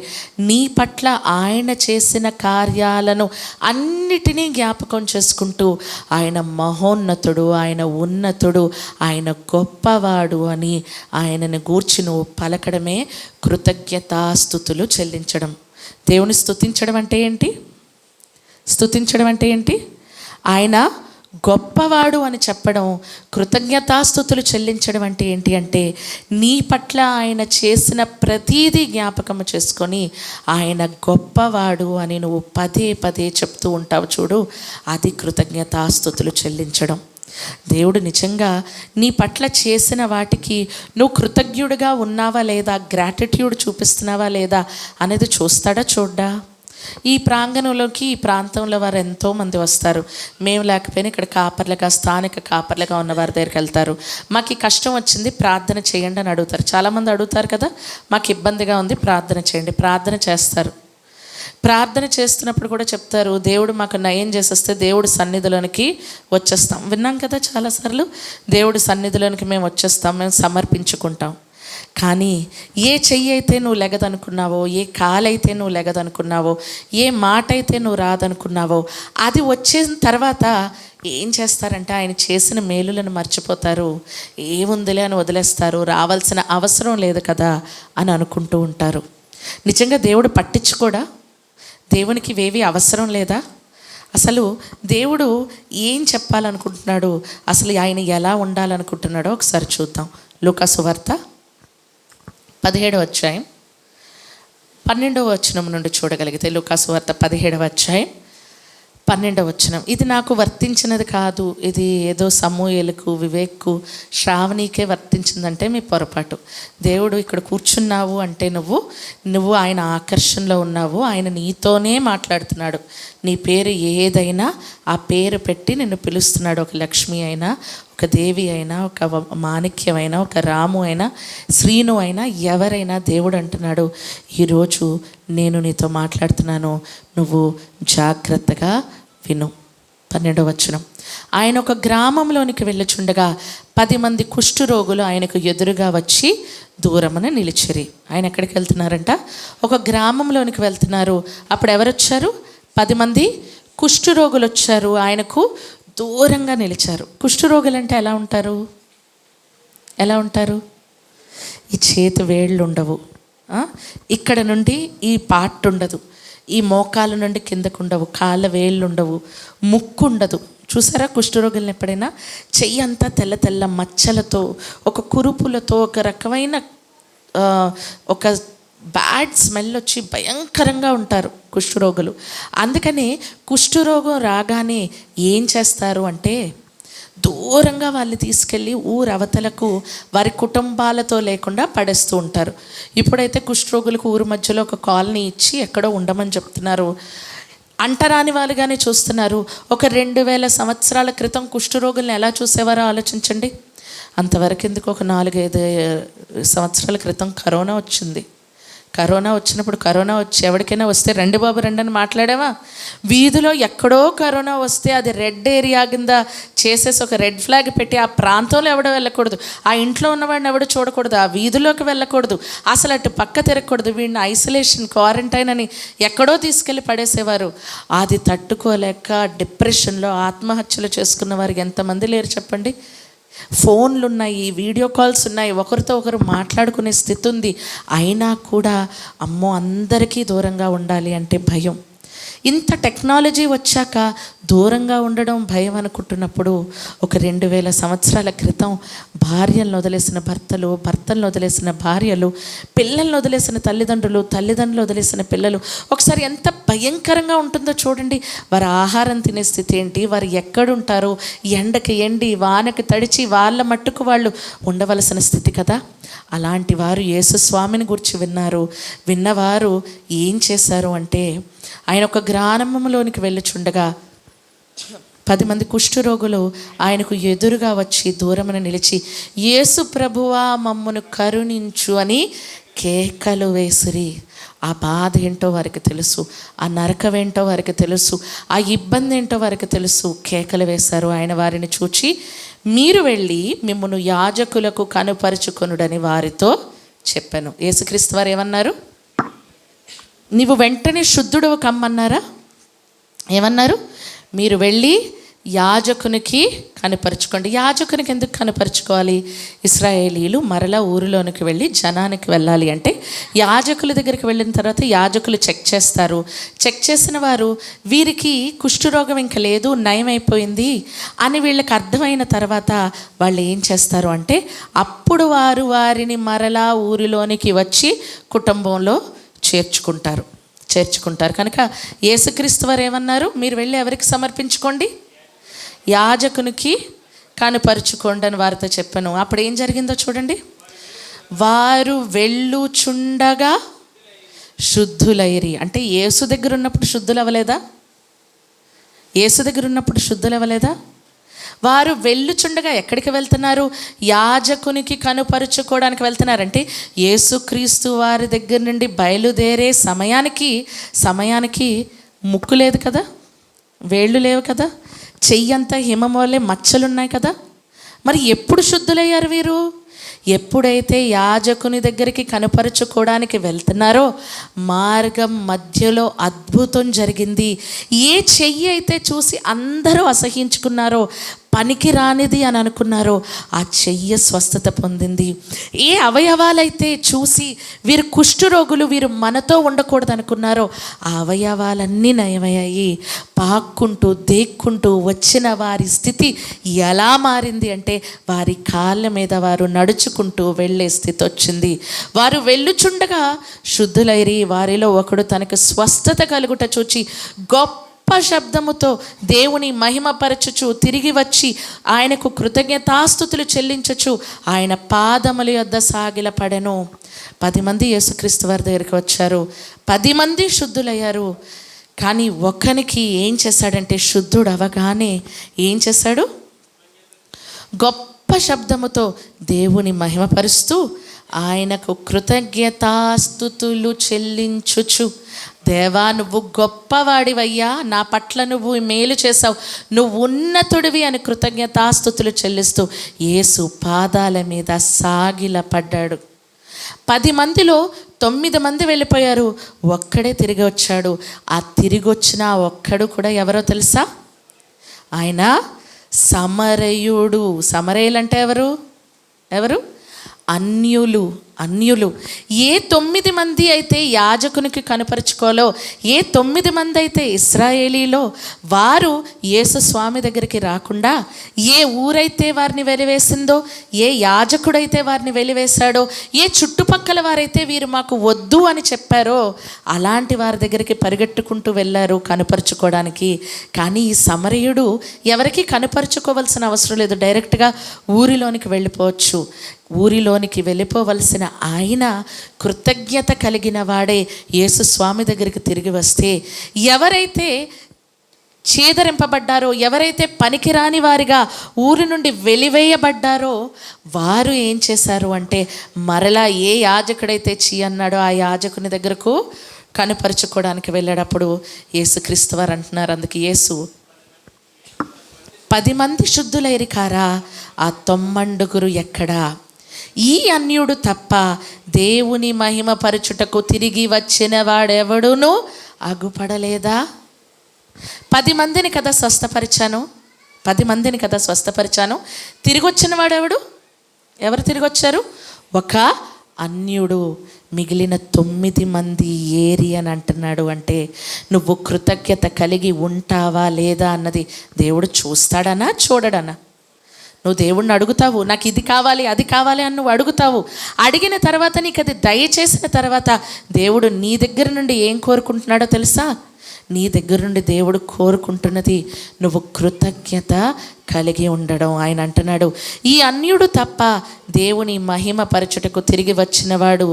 నీ పట్ల ఆయన చేసిన కార్యాలను అన్నిటినీ జ్ఞాపకం చేసుకుంటూ ఆయన మహోన్నతుడు, ఆయన ఉన్నతుడు, ఆయన గొప్పవాడు అని ఆయనను గూర్చి నువ్వు పలకడమే కృతజ్ఞతాస్తుతులు చెల్లించడం. దేవుని స్తుతించడం అంటే ఏంటి? స్తుతించడం అంటే ఏంటి? ఆయన గొప్పవాడు అని చెప్పడం. కృతజ్ఞతాస్తుతులు చెల్లించడం అంటే ఏంటి అంటే నీ పట్ల ఆయన చేసిన ప్రతీదీ జ్ఞాపకము చేసుకొని ఆయన గొప్పవాడు అని నువ్వు పదే చెప్తూ ఉంటావు చూడు, అది కృతజ్ఞతాస్తుతులు చెల్లించడం. దేవుడు నిజంగా నీ పట్ల చేసిన వాటికి నువ్వు కృతజ్ఞుడిగా ఉన్నావా లేదా, గ్రాటిట్యూడ్ చూపిస్తున్నావా లేదా అనేది చూస్తాడా, చూడ్డా? ఈ ప్రాంగణంలోకి ఈ ప్రాంతంలో వారు ఎంతోమంది వస్తారు. మేము లేకపోయినా ఇక్కడ కాపర్లుగా, స్థానిక కాపర్లుగా ఉన్న వారి దగ్గరికి వెళ్తారు. మాకు ఈ కష్టం వచ్చింది, ప్రార్థన చేయండి అని అడుగుతారు. చాలామంది అడుగుతారు కదా, మాకు ఇబ్బందిగా ఉంది, ప్రార్థన చేయండి. ప్రార్థన చేస్తారు. ప్రార్థన చేస్తున్నప్పుడు కూడా చెప్తారు, దేవుడు మాకు నయం చేసేస్తే దేవుడి సన్నిధిలోనికి వచ్చేస్తాం. విన్నాం కదా చాలాసార్లు, దేవుడి సన్నిధిలోనికి మేము వచ్చేస్తాం, మేము సమర్పించుకుంటాం. కానీ ఏ చెయ్యి అయితే నువ్వు లెగదనుకున్నావో, ఏ కాలైతే నువ్వు లెగదనుకున్నావో, ఏ మాట అయితే నువ్వు రాదనుకున్నావో, అది వచ్చిన తర్వాత ఏం చేస్తారంటే ఆయన చేసిన మేలులను మర్చిపోతారు. ఏముందిలే అని వదిలేస్తారు. రావాల్సిన అవసరం లేదు కదా అని అనుకుంటూ ఉంటారు. నిజంగా దేవుడు పట్టించుకోడా? దేవునికి ఇవేవి అవసరం లేదా? అసలు దేవుడు ఏం చెప్పాలనుకుంటున్నాడు, అసలు ఆయన ఎలా ఉండాలనుకుంటున్నాడో ఒకసారి చూద్దాం. లూకా సువార్త 17వ అధ్యాయం 12వ వచనం నుండి చూడగలిగితే, లూకా సువార్త 17వ అధ్యాయం 12వ వచనం. ఇది నాకు వర్తించినది కాదు, ఇది ఏదో సమూయేలుకు, వివేక్కు, శ్రావణికే వర్తించిందంటే మీ పొరపాటు. దేవుడు ఇక్కడ కూర్చున్నావు అంటే నువ్వు ఆయన ఆకర్షణలో ఉన్నావు. ఆయన నీతోనే మాట్లాడుతున్నాడు. నీ పేరు ఏదైనా ఆ పేరు పెట్టి నిన్ను పిలుస్తున్నాడు. ఒక లక్ష్మి అయినా, ఒక దేవి అయినా, ఒక మాణిక్యమైనా, ఒక రాము అయినా, శ్రీను అయినా, ఎవరైనా దేవుడు అంటున్నాడు, ఈరోజు నేను నీతో మాట్లాడుతున్నాను, నువ్వు జాగ్రత్తగా విను. 12వ వచనం. ఆయన ఒక గ్రామంలోనికి వెళ్ళుచుండగా 10 మంది కుష్ఠరోగులు ఆయనకు ఎదురుగా వచ్చి దూరమున నిలిచిరి. ఆయన ఎక్కడికి వెళ్తున్నారంట? ఒక గ్రామంలోనికి వెళ్తున్నారు. అప్పుడు ఎవరు వచ్చారు? 10 మంది కుష్ఠరోగులు వచ్చారు, ఆయనకు దూరంగా నిలిచారు. కుష్ఠరోగులు అంటే ఎలా ఉంటారు? ఈ చేతి వేళ్ళు ఉండవు, ఇక్కడ నుండి ఈ పార్ట్ ఉండదు, ఈ మోకాల నుండి కిందకు ఉండవు, కాళ్ళ వేళ్ళు ఉండవు, ముక్కు ఉండదు. చూసారా కుష్ఠరోగులను ఎప్పుడైనా? చెయ్యి అంతా తెల్ల తెల్ల మచ్చలతో, ఒక కురుపులతో, ఒక రకమైన ఒక బ్యాడ్ స్మెల్ వచ్చి భయంకరంగా ఉంటారు కుష్ఠరోగులు. అందుకని కుష్ఠరోగం రాగానే ఏం చేస్తారు అంటే దూరంగా వాళ్ళు తీసుకెళ్ళి ఊరు అవతలకు వారి కుటుంబాలతో లేకుండా పడేస్తూ ఉంటారు. ఇప్పుడైతే కుష్ఠరోగులకు ఊరు మధ్యలో ఒక కాలనీ ఇచ్చి ఎక్కడో ఉండమని చెప్తున్నారు. అంటరాని వాళ్ళుగానే చూస్తున్నారు. ఒక 2000 సంవత్సరాల క్రితం కుష్ఠరోగుల్ని ఎలా చూసేవారో ఆలోచించండి. అంతవరకు ఎందుకు, ఒక 4-5 సంవత్సరాల క్రితం కరోనా వచ్చింది. కరోనా వచ్చినప్పుడు కరోనా వచ్చి ఎవరికైనా వస్తే రండి బాబు రండి అని మాట్లాడావా? వీధిలో ఎక్కడో కరోనా వస్తే అది రెడ్ ఏరియా కింద చేసేసి ఒక రెడ్ ఫ్లాగ్ పెట్టి ఆ ప్రాంతంలో ఎవడో వెళ్ళకూడదు, ఆ ఇంట్లో ఉన్నవాడిని ఎవడో చూడకూడదు, ఆ వీధిలోకి వెళ్ళకూడదు, అసలు అటు పక్క తిరగకూడదు, వీడిని ఐసోలేషన్ క్వారంటైన్ అని ఎక్కడో తీసుకెళ్ళి పడేసేవారు. అది తట్టుకోలేక డిప్రెషన్లో ఆత్మహత్యలు చేసుకున్న వారికి ఎంతమంది లేరు చెప్పండి? ఫోన్లు ఉన్నాయి, వీడియో కాల్స్ ఉన్నాయి, ఒకరితో ఒకరు మాట్లాడుకునే స్థితి ఉంది. అయినా కూడా అమ్మో అందరికీ దూరంగా ఉండాలి అంటే భయం. ఇంత టెక్నాలజీ వచ్చాక దూరంగా ఉండడం భయం అనుకుంటున్నప్పుడు, ఒక 2000 సంవత్సరాల క్రితం భార్యలను వదిలేసిన భర్తలు, భర్తలను వదిలేసిన భార్యలు, పిల్లలను వదిలేసిన తల్లిదండ్రులు, తల్లిదండ్రులు వదిలేసిన పిల్లలు, ఒకసారి ఎంత భయంకరంగా ఉంటుందో చూడండి. వారి ఆహారం తినే స్థితి ఏంటి, వారు ఎక్కడుంటారో, ఎండకి ఎండి వానకి తడిచి వాళ్ళ మట్టుకు వాళ్ళు ఉండవలసిన స్థితి కదా. అలాంటి వారు యేసు స్వామిని గురించి విన్నారు. విన్నవారు ఏం చేశారు అంటే, ఆయన ఒక గ్రామంలోనికి వెళ్ళుచుండగా 10 మంది కుష్ఠరోగులు ఆయనకు ఎదురుగా వచ్చి దూరమున నిలిచి, యేసు ప్రభువా మమ్మను కరుణించు అని కేకలు వేసిరి. ఆ బాధ ఏంటో వారికి తెలుసు, ఆ నరకం ఏంటో వారికి తెలుసు, ఆ ఇబ్బంది ఏంటో వారికి తెలుసు. కేకలు వేశారు. ఆయన వారిని చూచి, మీరు వెళ్ళి మిమ్మను యాజకులకు కనుపరుచుకొనుడని వారితో చెప్పాను. యేసుక్రీస్తు వారు ఏమన్నారు? నీవు వెంటనే శుద్ధుడు కమ్మన్నారా? ఏమన్నారు? మీరు వెళ్ళి యాజకునికి కనుపరుచుకోండి. యాజకునికి ఎందుకు కనుపరుచుకోవాలి? ఇశ్రాయేలీలు మరలా ఊరిలోనికి వెళ్ళి జనానికి వెళ్ళాలి అంటే యాజకుల దగ్గరికి వెళ్ళిన తర్వాత యాజకులు చెక్ చేస్తారు. చెక్ చేసిన వారు వీరికి కుష్ఠరోగం ఇంకా లేదు, నయమైపోయింది అని వీళ్ళకి అర్థమైన తర్వాత వాళ్ళు ఏం చేస్తారు అంటే, అప్పుడు వారు వారిని మరలా ఊరిలోనికి వచ్చి కుటుంబంలో చేర్చుకుంటారు. కనుక యేసుక్రీస్తు వారు ఏమన్నారు? మీరు వెళ్ళి ఎవరికి సమర్పించుకోండి? యాజకునికి కనుపరుచుకోండి అని వారితో చెప్పాను. అప్పుడు ఏం జరిగిందో చూడండి. వారు వెళ్ళుచుండగా శుద్ధులైరి. అంటే యేసు దగ్గర ఉన్నప్పుడు శుద్ధులు అవ్వలేదా? యేసు దగ్గర ఉన్నప్పుడు శుద్ధులు అవ్వలేదా? వారు వెళ్ళుచుండగా ఎక్కడికి వెళ్తున్నారు? యాజకునికి కనుపరుచుకోవడానికి వెళ్తున్నారంటే యేసుక్రీస్తు వారి దగ్గర నుండి బయలుదేరే సమయానికి ముక్కు లేదు కదా, వేళ్ళు లేవు కదా, చెయ్యంతా హిమం వల్లే మచ్చలున్నాయి కదా. మరి ఎప్పుడు శుద్ధులయ్యారు వీరు? ఎప్పుడైతే యాజకుని దగ్గరికి కనుపరుచుకోవడానికి వెళ్తున్నారో మార్గం మధ్యలో అద్భుతం జరిగింది. ఏ చెయ్యి అయితే చూసి అందరూ అసహించుకున్నారో, పనికి రానిది అని అనుకున్నారో, ఆ చెయ్యి స్వస్థత పొందింది. ఏ అవయవాలైతే చూసి వీరు కుష్ఠరోగులు, వీరు మనతో ఉండకూడదు అనుకున్నారో, ఆ అవయవాలన్నీ నయమయ్యాయి. పాక్కుంటూ దేక్కుంటూ వచ్చిన వారి స్థితి ఎలా మారింది అంటే, వారి కాళ్ళ మీద వారు నడుచుకుంటూ వెళ్ళే స్థితి వచ్చింది. వారు వెళ్ళుచుండగా శుద్ధులైరి. వారిలో ఒకడు తనకు స్వస్థత కలుగుట చూచి గొప్ప శబ్దముతో దేవుని మహిమపరచుచు తిరిగి వచ్చి ఆయనకు కృతజ్ఞతాస్తుతులు చెల్లించుచు ఆయన పాదముల యొద్ద సాగిలపడెను. 10 మంది యేసుక్రీస్తు వారి దగ్గరికి వచ్చారు. 10 మంది శుద్ధులయ్యారు. కానీ ఒకనికి ఏం చేశాడంటే, శుద్ధుడు అవగానే ఏం చేశాడు? గొప్ప శబ్దముతో దేవుని మహిమపరుస్తూ ఆయనకు కృతజ్ఞతాస్తుతులు చెల్లించుచు, దేవా నువ్వు గొప్పవాడివయ్యా, నా పట్ల నువ్వు మేలు చేసావు, నువ్వు ఉన్నతుడివి అని కృతజ్ఞతాస్తుతులు చెల్లిస్తూ యేసు పాదాల మీద సాగిలపడ్డాడు. 10 మందిలో 9 మంది వెళ్ళిపోయారు, ఒక్కడే తిరిగి వచ్చాడు. ఆ తిరిగి వచ్చిన ఒక్కడు కూడా ఎవరో తెలుసా? ఆయన సమరయుడు. సమరయులు అంటే ఎవరు? అన్యులు. అన్యులు. ఏ 9 మంది అయితే యాజకునికి కనపరుచుకోలో, ఏ 9 మంది అయితే ఇశ్రాయేలీలో వారు యేసు స్వామి దగ్గరికి రాకుండా, ఏ ఊరైతే వారిని వెలివేసిందో, ఏ యాజకుడైతే వారిని వెలివేశాడో, ఏ చుట్టుపక్కల వారైతే వీరు మాకు వద్దు అని చెప్పారో అలాంటి వారి దగ్గరికి పరిగెట్టుకుంటూ వెళ్ళారు కనపరుచుకోవడానికి. కానీ ఈ సమరయుడు ఎవరికి కనపరుచుకోవాల్సిన అవసరం లేదు, డైరెక్ట్గా ఊరిలోనికి వెళ్ళిపోవచ్చు. ఊరిలోనికి వెళ్ళిపోవలసిన ఆయన కృతజ్ఞత కలిగిన వాడే యేసు స్వామి దగ్గరికి తిరిగి వస్తే, ఎవరైతే చేదరింపబడ్డారో, ఎవరైతే పనికిరాని వారిగా ఊరి నుండి వెలివేయబడ్డారో వారు ఏం చేశారు అంటే, మరలా ఏ యాజకుడైతే అన్నాడో ఆ యాజకుని దగ్గరకు కనుపరుచుకోవడానికి వెళ్ళేటప్పుడు యేసుక్రీస్తు వారు అంటున్నారు, అందుకు యేసు 10 మంది శుద్ధులైరి కారా, ఆ 90 ఎక్కడా? ఈ అన్యుడు తప్ప దేవుని మహిమపరచుటకు తిరిగి వచ్చిన వాడెవడునూ అగుపడలేదా? 10 మందిని కదా స్వస్థపరిచాను, 10 మందిని కదా స్వస్థపరిచాను. తిరిగి వచ్చిన వాడెవడు? ఎవరు తిరిగి వచ్చారు? ఒక అన్యుడు. మిగిలిన 9 మంది ఏరి అని అంటున్నాడు. అంటే నువ్వు కృతజ్ఞత కలిగి ఉంటావా లేదా అన్నది దేవుడు చూస్తాడనా చూడడనా? నువ్వు దేవుణ్ణి అడుగుతావు, నాకు ఇది కావాలి అది కావాలి అని నువ్వు అడుగుతావు. అడిగిన తర్వాత నీకు అది దయచేసిన తర్వాత దేవుడు నీ దగ్గర నుండి ఏం కోరుకుంటున్నాడో తెలుసా? నీ దగ్గర నుండి దేవుడు కోరుకుంటున్నది నువ్వు కృతజ్ఞత కలిగి ఉండడం. ఆయన అంటున్నాడు, ఈ అన్యుడు తప్ప దేవుని మహిమ పరచుటకు తిరిగి వచ్చినవాడు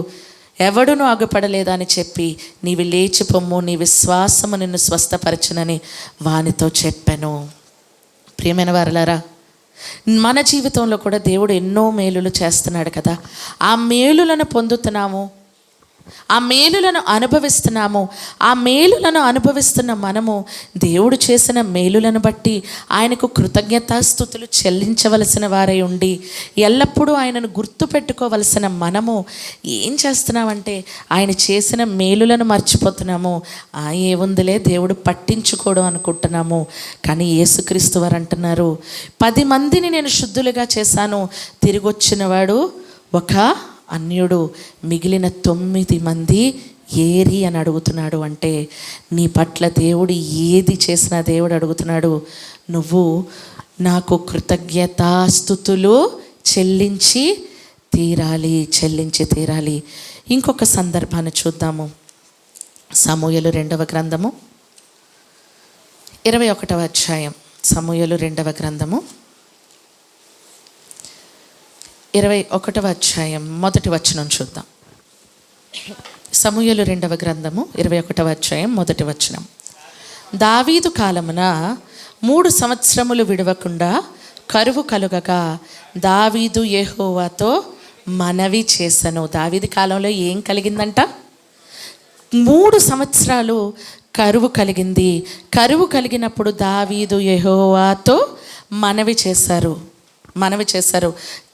ఎవడును ఆగుపడలేదా అని చెప్పి, నీవి లేచి పొమ్ము, నీ విశ్వాసము నిన్ను స్వస్థపరచునని వానితో చెప్పాను. ప్రియమైన వారలారా, మన జీవితంలో కూడా దేవుడు ఎన్నో మేలులు చేస్తున్నాడు కదా. ఆ మేలులను పొందుతున్నాము, ఆ మేలులను అనుభవిస్తున్నాము. ఆ మేలులను అనుభవిస్తున్న మనము దేవుడు చేసిన మేలులను బట్టి ఆయనకు కృతజ్ఞతాస్తుతులు చెల్లించవలసిన వారై ఉండి, ఎల్లప్పుడూ ఆయనను గుర్తుపెట్టుకోవలసిన మనము ఏం చేస్తున్నామంటే ఆయన చేసిన మేలులను మర్చిపోతున్నాము. ఏముందిలే దేవుడు పట్టించుకోవడం అనుకుంటున్నాము. కానీ యేసుక్రీస్తు వారు అంటున్నారు, 10 మందిని నేను శుద్ధులుగా చేశాను, తిరిగి వచ్చినవాడు ఒక అన్యుడు, మిగిలిన 9 మంది ఏరి అని అడుగుతున్నాడు. అంటే నీ పట్ల దేవుడు ఏది చేసినా దేవుడు అడుగుతున్నాడు, నువ్వు నాకు కృతజ్ఞతాస్తుతులు చెల్లించి తీరాలి. ఇంకొక సందర్భాన్ని చూద్దాము. సమూయేలు 2వ గ్రంథము 21వ అధ్యాయం. సమూయేలు 2వ గ్రంథము 21వ అధ్యాయం 1వ వచనం చూద్దాం. సమూయేలు 2వ గ్రంథము 21వ అధ్యాయం 1వ వచనం. దావీదు కాలమున 3 సంవత్సరములు విడవకుండా కరువు కలుగగా దావీదు యెహోవాతో మనవి చేసెను. దావీదు కాలంలో ఏం కలిగిందంట? 3 సంవత్సరాలు కరువు కలిగింది. కరువు కలిగినప్పుడు దావీదు యెహోవాతో మనవి చేశారు.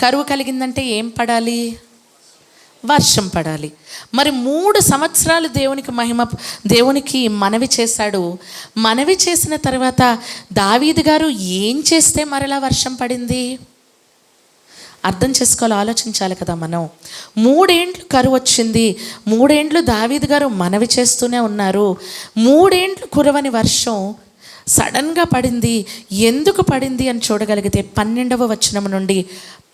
కరువు కలిగిందంటే ఏం పడాలి? వర్షం పడాలి. మరి 3 సంవత్సరాలు దేవునికి మనవి చేశాడు. మనవి చేసిన తర్వాత దావీదు గారు ఏం చేస్తే మరలా వర్షం పడింది? అర్థం చేసుకోవాలి, ఆలోచించాలి కదా మనం. 3 ఏండ్లు కరువు వచ్చింది, 3 ఏండ్లు దావీదు గారు మనవి చేస్తూనే ఉన్నారు. 3 ఏండ్లు కురవని వర్షం సడన్గా పడింది. ఎందుకు పడింది అని చూడగలిగితే 12వ వచనం నుండి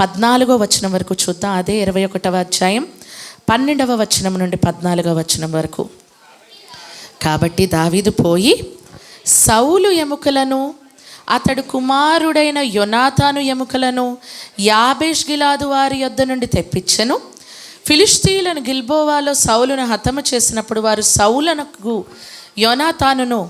14వ వచనం వరకు చూద్దాం. అదే 21వ అధ్యాయం 12వ వచనం నుండి 14వ వచనం వరకు. కాబట్టి దావీదు పోయి సౌలు ఎముకలను, అతడు కుమారుడైన యోనాతాను ఎముకలను యాబేష్ గిలాదు వారి యొద్ద నుండి తెప్పించెను. ఫిలిష్తీయులను గిల్బోవాలో సౌలును హతము చేసినప్పుడు వారు సౌలునకు యోనాతానును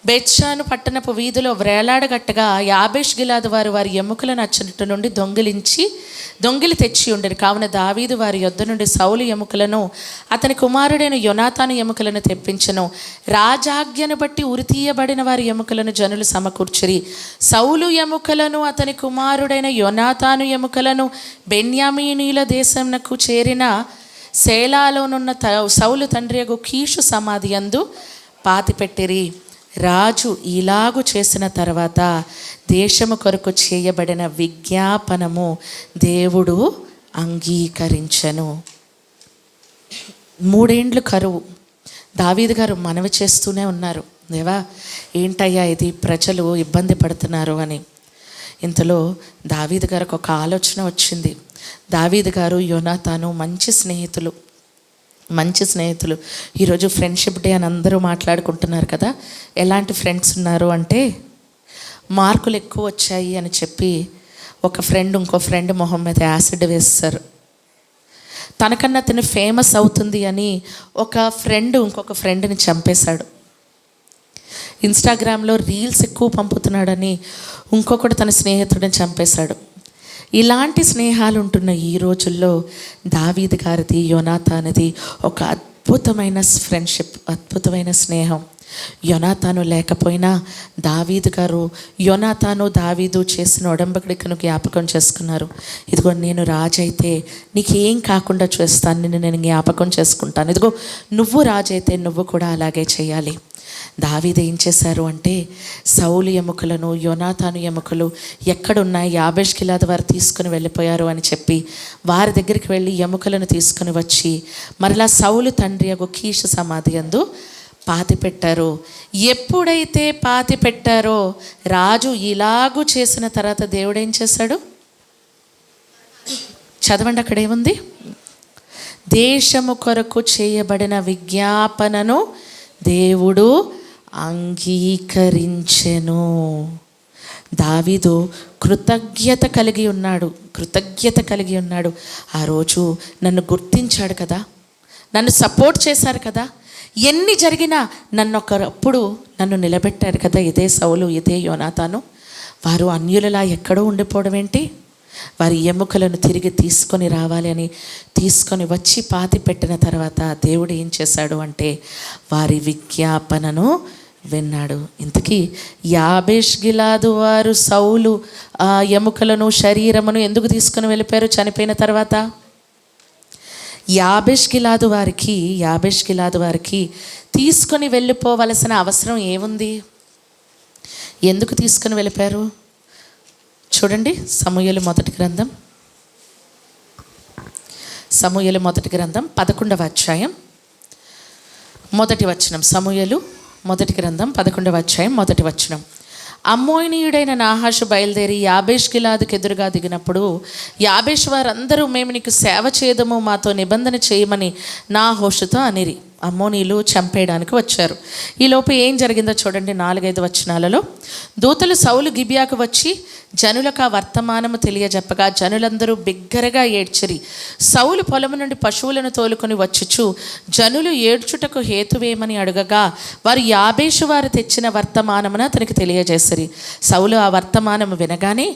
బెత్షాను పట్టణపు వీధిలో వ్రేలాడగట్టగా యాబేష్ గిలాదు వారి ఎముకలను అచ్చటి నుండి దొంగిలి తెచ్చి ఉండేది. కావున దావీదు వారి యొద్ద నుండి సౌలు ఎముకలను, అతని కుమారుడైన యోనాతాను ఎముకలను తెప్పించెను. రాజాజ్ఞను బట్టి ఉరితీయబడిన వారి ఎముకలను జనులు సమకూర్చిరి. సౌలు ఎముకలను, అతని కుమారుడైన యోనాతాను ఎముకలను బెన్యామీనీల దేశంనకు చేరిన సేలాలోనున్న సౌలు తండ్రియగు కీషు సమాధి యందు పాతిపెట్టిరి. రాజు ఇలాగు చేసిన తర్వాత దేశము కొరకు చేయబడిన విజ్ఞాపనము దేవుడు అంగీకరించెను. 3 ఏండ్లు కరువు. దావీదు గారు మనవి చేస్తూనే ఉన్నారు, దేవా ఏంటయ్యా ఇది, ప్రజలు ఇబ్బంది పడుతున్నారు అని. ఇంతలో దావీదు గారికి ఒక ఆలోచన వచ్చింది. దావీదు గారు యోనాతాను మంచి స్నేహితులు. ఈరోజు ఫ్రెండ్షిప్ డే అని అందరూ మాట్లాడుకుంటున్నారు కదా. ఎలాంటి ఫ్రెండ్స్ ఉన్నారు అంటే, మార్కులు ఎక్కువ వచ్చాయి అని చెప్పి ఒక ఫ్రెండ్ ఇంకో ఫ్రెండ్ మొహం మీద యాసిడ్ వేస్తారు. తనకన్నా తను ఫేమస్ అవుతుంది అని ఒక ఫ్రెండ్ ఇంకొక ఫ్రెండ్ని చంపేశాడు. ఇన్స్టాగ్రామ్లో రీల్స్ ఎక్కువ పంపుతున్నాడని ఇంకొకటి తన స్నేహితుడిని చంపేశాడు. ఇలాంటి స్నేహాలు ఉంటున్న ఈ రోజుల్లో దావీదు గారిది యోనాతానుది ఒక అద్భుతమైన ఫ్రెండ్షిప్, అద్భుతమైన స్నేహం. యోనాతాను లేకపోయినా దావీదు గారు దావీదు చేసిన ఒడంబడికను జ్ఞాపకం చేసుకున్నారు. ఇదిగో నేను రాజైతే నీకేం కాకుండా చేస్తాను, నేను జ్ఞాపకం చేసుకుంటాను. ఇదిగో నువ్వు రాజైతే నువ్వు కూడా అలాగే చేయాలి. దావీదు ఏం చేశారు అంటే, సౌలు ఎముకలను, యోనాతాను ఎముకలు ఎక్కడున్నాయి, యాబేష్ గిలాదు వారు తీసుకుని వెళ్ళిపోయారు అని చెప్పి వారి దగ్గరికి వెళ్ళి ఎముకలను తీసుకుని వచ్చి మరలా సౌలు తండ్రి కీషు సమాధి యందు పాతి పెట్టారు. ఎప్పుడైతే పాతి పెట్టారో రాజు ఇలాగూ చేసిన తర్వాత దేవుడు ఏం చేశాడు? చదవండి, అక్కడ ఏముంది? దేశము కొరకు చేయబడిన విజ్ఞాపనను దేవుడు అంగీకరించెను. దావీదు కృతజ్ఞత కలిగి ఉన్నాడు. ఆ రోజు నన్ను గుర్తించాడు కదా, నన్ను సపోర్ట్ చేశారు కదా, ఎన్ని జరిగినా నన్ను నిలబెట్టారు కదా. ఇదే సౌలు, ఇదే యోనాతాను. వారు అన్యులలా ఎక్కడో ఉండిపోవడం ఏంటి? వారి ఎముకలను తిరిగి తీసుకొని రావాలి అని తీసుకొని వచ్చి పాతి పెట్టిన తర్వాత దేవుడు ఏం చేశాడు అంటే వారి విజ్ఞాపనను విన్నాడు. ఇంతకీ యాబేష్ గిలాదు వారు సౌలు ఆ ఎముకలను, శరీరమును ఎందుకు తీసుకొని వెళ్ళిపోయారు చనిపోయిన తర్వాత? యాబేష్ గిలాదు వారికి తీసుకొని వెళ్ళిపోవలసిన అవసరం ఏముంది? ఎందుకు తీసుకొని వెళ్ళిపోయారు? చూడండి, సమూయేలు మొదటి గ్రంథం 11వ అధ్యాయం మొదటి వచనం. సమూయేలు మొదటి గ్రంథం 11వ అధ్యాయం మొదటి వచనం. అమ్మోనీయుడైన నాహాషు బయలుదేరి యాబేష్ గిలాదుకు ఎదురుగా దిగినప్పుడు యాబేష్ వారందరూ మేము నీకు సేవ చేయదము, మాతో నిబంధన చేయమని నాహోషుతో అనిరి. అమ్మోనీయులు చంపేయడానికి వచ్చారు. ఈలోపు ఏం జరిగిందో చూడండి 4-5 వచనాలలో. దూతలు సౌలు గిబియాకు వచ్చి జనులకు ఆ వర్తమానము తెలియజెప్పగా జనులందరూ బిగ్గరగా ఏడ్చిరి. సౌలు పొలము నుండి పశువులను తోలుకొని వచ్చుచు జనులు ఏడ్చుటకు హేతువేమని అడగగా వారు యాబేషు వారు తెచ్చిన వర్తమానమును అతనికి తెలియజేసిరి. సౌలు ఆ వర్తమానము వినగానే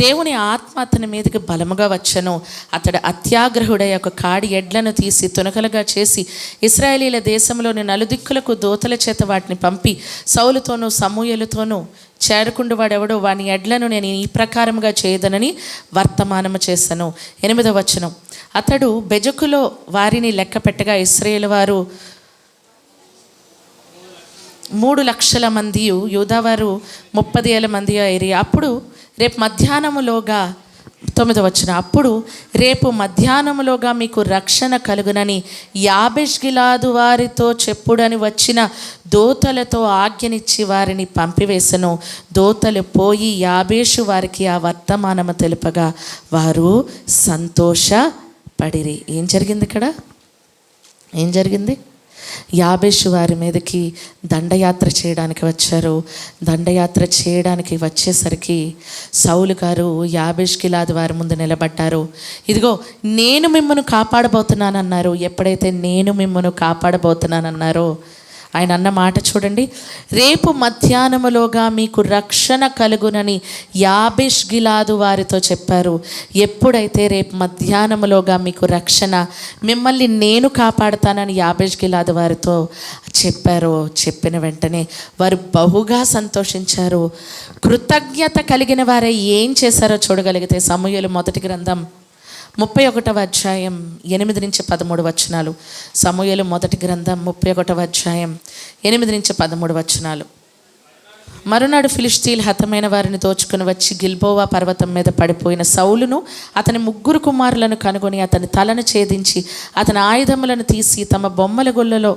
దేవుని ఆత్మ అతని మీదకి బలముగా వచ్చెను. అతడు అత్యాగ్రహుడై ఒక కాడి ఎడ్లను తీసి తునకలుగా చేసి ఇశ్రాయేలీల దేశంలోని నలుదిక్కులకు దూతల చేత వాటిని పంపి సౌలుతోనూ సమూయేలుతోనూ చేరుకుండు వాడెవడో వాని ఎడ్లను నేను ఈ ప్రకారముగా చేయదనని వర్తమానము చేశాను. 8వ వచనం. అతడు బెజకులో వారిని లెక్క పెట్టగా ఇశ్రాయేలు వారు 3,00,000 మందియు, యూదావారు 30,000 మంది అయిరి. అప్పుడు రేపు మధ్యాహ్నములోగా 9వ వచనం. అప్పుడు రేపు మధ్యాహ్నములోగా మీకు రక్షణ కలుగునని యాబేష్ గిలాదు వారితో చెప్పుడని వచ్చిన దోతలతో ఆజ్ఞనిచ్చి వారిని పంపివేసెను. దోతలు పోయి యాబేషు వారికి ఆ వర్తమానము తెలుపగా వారు సంతోషపడిరి. ఏం జరిగింది ఇక్కడ? ఏం జరిగింది? యాబేషు వారి మీదకి దండయాత్ర చేయడానికి వచ్చారు. దండయాత్ర చేయడానికి వచ్చేసరికి సౌలు గారు యాబేష్ గిలాదు వారి ముందు నిలబడ్డారు. ఇదిగో నేను మిమ్మల్ని కాపాడబోతున్నానన్నారు. ఎప్పుడైతే నేను మిమ్మల్ని కాపాడబోతున్నానన్నారో ఆయన అన్న మాట చూడండి. రేపు మధ్యాహ్నములోగా మీకు రక్షణ కలుగునని యాబేష్ గిలాదు వారితో చెప్పారు. ఎప్పుడైతే రేపు మధ్యాహ్నములోగా మీకు రక్షణ, మిమ్మల్ని నేను కాపాడుతానని యాబేష్ గిలాదు వారితో చెప్పారో, చెప్పిన వెంటనే వారు బహుగా సంతోషించారు. కృతజ్ఞత కలిగిన వారే ఏం చేశారో చూడగలిగితే సమూయేలు మొదటి గ్రంథం 31వ అధ్యాయం 8-13 వచనాలు. సమూయేలు మొదటి గ్రంథం 31వ అధ్యాయం 8-13 వచనాలు. మరునాడు ఫిలిష్తీయులు హతమైన వారిని దోచుకుని వచ్చి గిల్బోవా పర్వతం మీద పడిపోయిన సౌలును అతని 3 కుమారులను కనుగొని అతని తలను ఛేదించి అతని ఆయుధములను తీసి తమ బొమ్మల గొల్లలో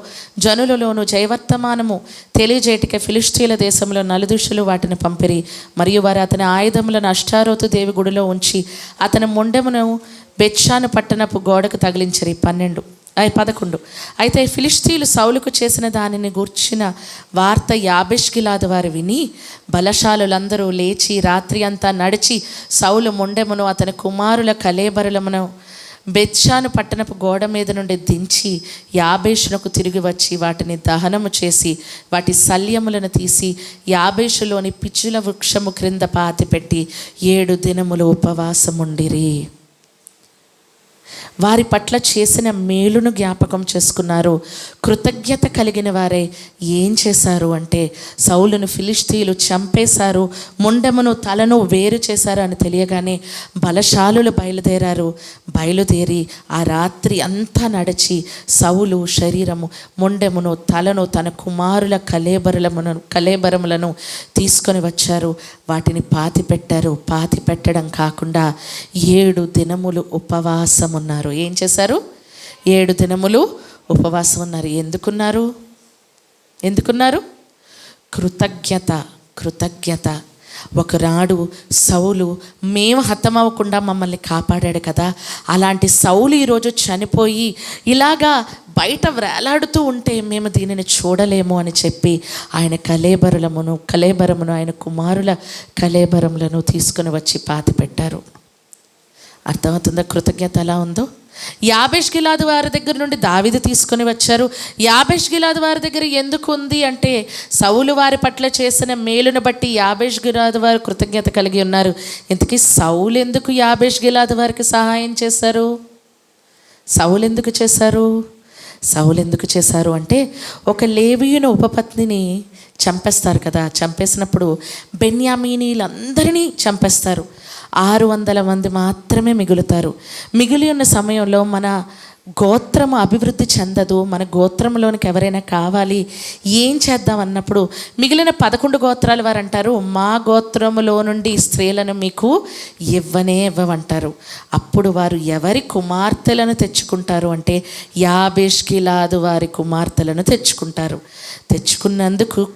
జనులలోను జయవర్తమానము తెలియజేటిక ఫిలిష్తీయుల దేశంలో నలుదిశలు వాటిని పంపిరి. మరియు వారు అతని ఆయుధములను అష్టారోతు దేవి గుడిలో ఉంచి అతని మొండెమును బెత్షాను పట్టణపు గోడకు తగిలించిరి. 11 అయితే ఫిలిష్తీయులు సౌలుకు చేసిన దానిని గూర్చిన వార్త యాబేష్గిలాదు వారు విని బలశాలులందరూ లేచి రాత్రి అంతా నడిచి సౌలు మొండెమును అతని కుమారుల కళేబరమును బెత్షాను పట్టణపు గోడ మీద నుండి దించి యాబేషునకు తిరిగి వచ్చి వాటిని దహనము చేసి వాటి శల్యములను తీసి యాబేషులోని పిచ్చుల వృక్షము క్రింద పాతిపెట్టి 7 దినములు ఉపవాసముండిరి. వారి పట్ల చేసిన మేలును జ్ఞాపకం చేసుకున్నారు. కృతజ్ఞత కలిగిన వారే ఏం చేశారు అంటే సౌలును ఫిలిష్తీయులు చంపేశారు, మొండెమును తలను వేరు చేశారు అని తెలియగానే బలశాలులు బయలుదేరి ఆ రాత్రి అంతా నడిచి సౌలు శరీరము మొండెమును తలను తన కుమారుల కళేబరములను తీసుకొని వచ్చారు. వాటిని పాతి పెట్టడం కాకుండా 7 దినములు ఉపవాసం ఉన్నారు. ఏం చేశారు? 7 దినములు ఉపవాసం ఉన్నారు. ఎందుకున్నారు? కృతజ్ఞత. ఒకనాడు సౌలు మేము హతమవ్వకుండా మమ్మల్ని కాపాడాడు కదా, అలాంటి సౌలు ఈరోజు చనిపోయి ఇలాగా బయట వేలాడుతూ ఉంటే మేము దీనిని చూడలేము అని చెప్పి ఆయన కళేబరమును ఆయన కుమారుల కళేబరములను తీసుకుని వచ్చి పాతిపెట్టారు. అర్థమవుతుందా కృతజ్ఞత ఎలా ఉందో? యాబేష్గిలాదు వారి దగ్గర నుండి దావీదు తీసుకొని వచ్చారు. యాబేష్గిలాదు వారి దగ్గర ఎందుకు ఉంది అంటే సౌలు వారి పట్ల చేసిన మేలును బట్టి యాబేష్గిలాదు వారు కృతజ్ఞత కలిగి ఉన్నారు. ఇంతకీ సౌలు ఎందుకు యాబేష్గిలాదు వారికి సహాయం చేశారు? సౌలు ఎందుకు చేశారు అంటే ఒక లేవీయుని ఉపపత్నిని చంపేస్తారు కదా. చంపేసినప్పుడు బెన్యామీనీలందరినీ చంపేస్తారు. 600 మంది మాత్రమే మిగులుతారు. మిగిలి ఉన్న సమయంలో మన గోత్రము అభివృద్ధి చెందదు, మన గోత్రంలోనికి ఎవరైనా కావాలి, ఏం చేద్దాం అన్నప్పుడు మిగిలిన 11 గోత్రాల వారు అంటారు, మా గోత్రములో నుండి స్త్రీలను మీకు ఇవ్వమంటారు. అప్పుడు వారు ఎవరి కుమార్తెలను తెచ్చుకుంటారు అంటే యాబేష్గిలాదు వారి కుమార్తెలను తెచ్చుకుంటారు.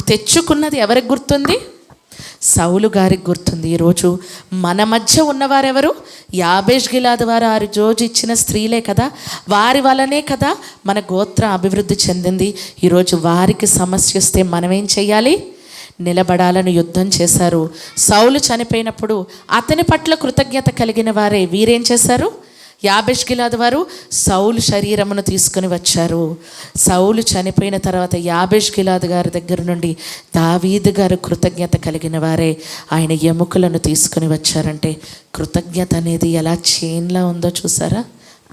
తెచ్చుకున్నది ఎవరికి గుర్తుంది? సౌలు గారికి గుర్తుంది. ఈరోజు మన మధ్య ఉన్నవారెవరు? యాబేష్గిలాదు వారు 6 రోజు ఇచ్చిన స్త్రీలే కదా, వారి వలనే కదా మన గోత్రం అభివృద్ధి చెందింది. ఈరోజు వారికి సమస్య వస్తే మనం ఏం చేయాలి? నిలబడాలని యుద్ధం చేశారు. సౌలు చనిపోయినప్పుడు అతని పట్ల కృతజ్ఞత కలిగిన వారే వీరేం చేశారు? యాబేష్గిలాదు వారు సౌలు శరీరమును తీసుకుని వచ్చారు. సౌలు చనిపోయిన తర్వాత యాబేష్గిలాదు గారి దగ్గర నుండి దావీదు గారు కృతజ్ఞత కలిగిన వారే ఆయన ఎముకలను తీసుకుని వచ్చారంటే కృతజ్ఞత అనేది ఎలా చైన్లా ఉందో చూసారా?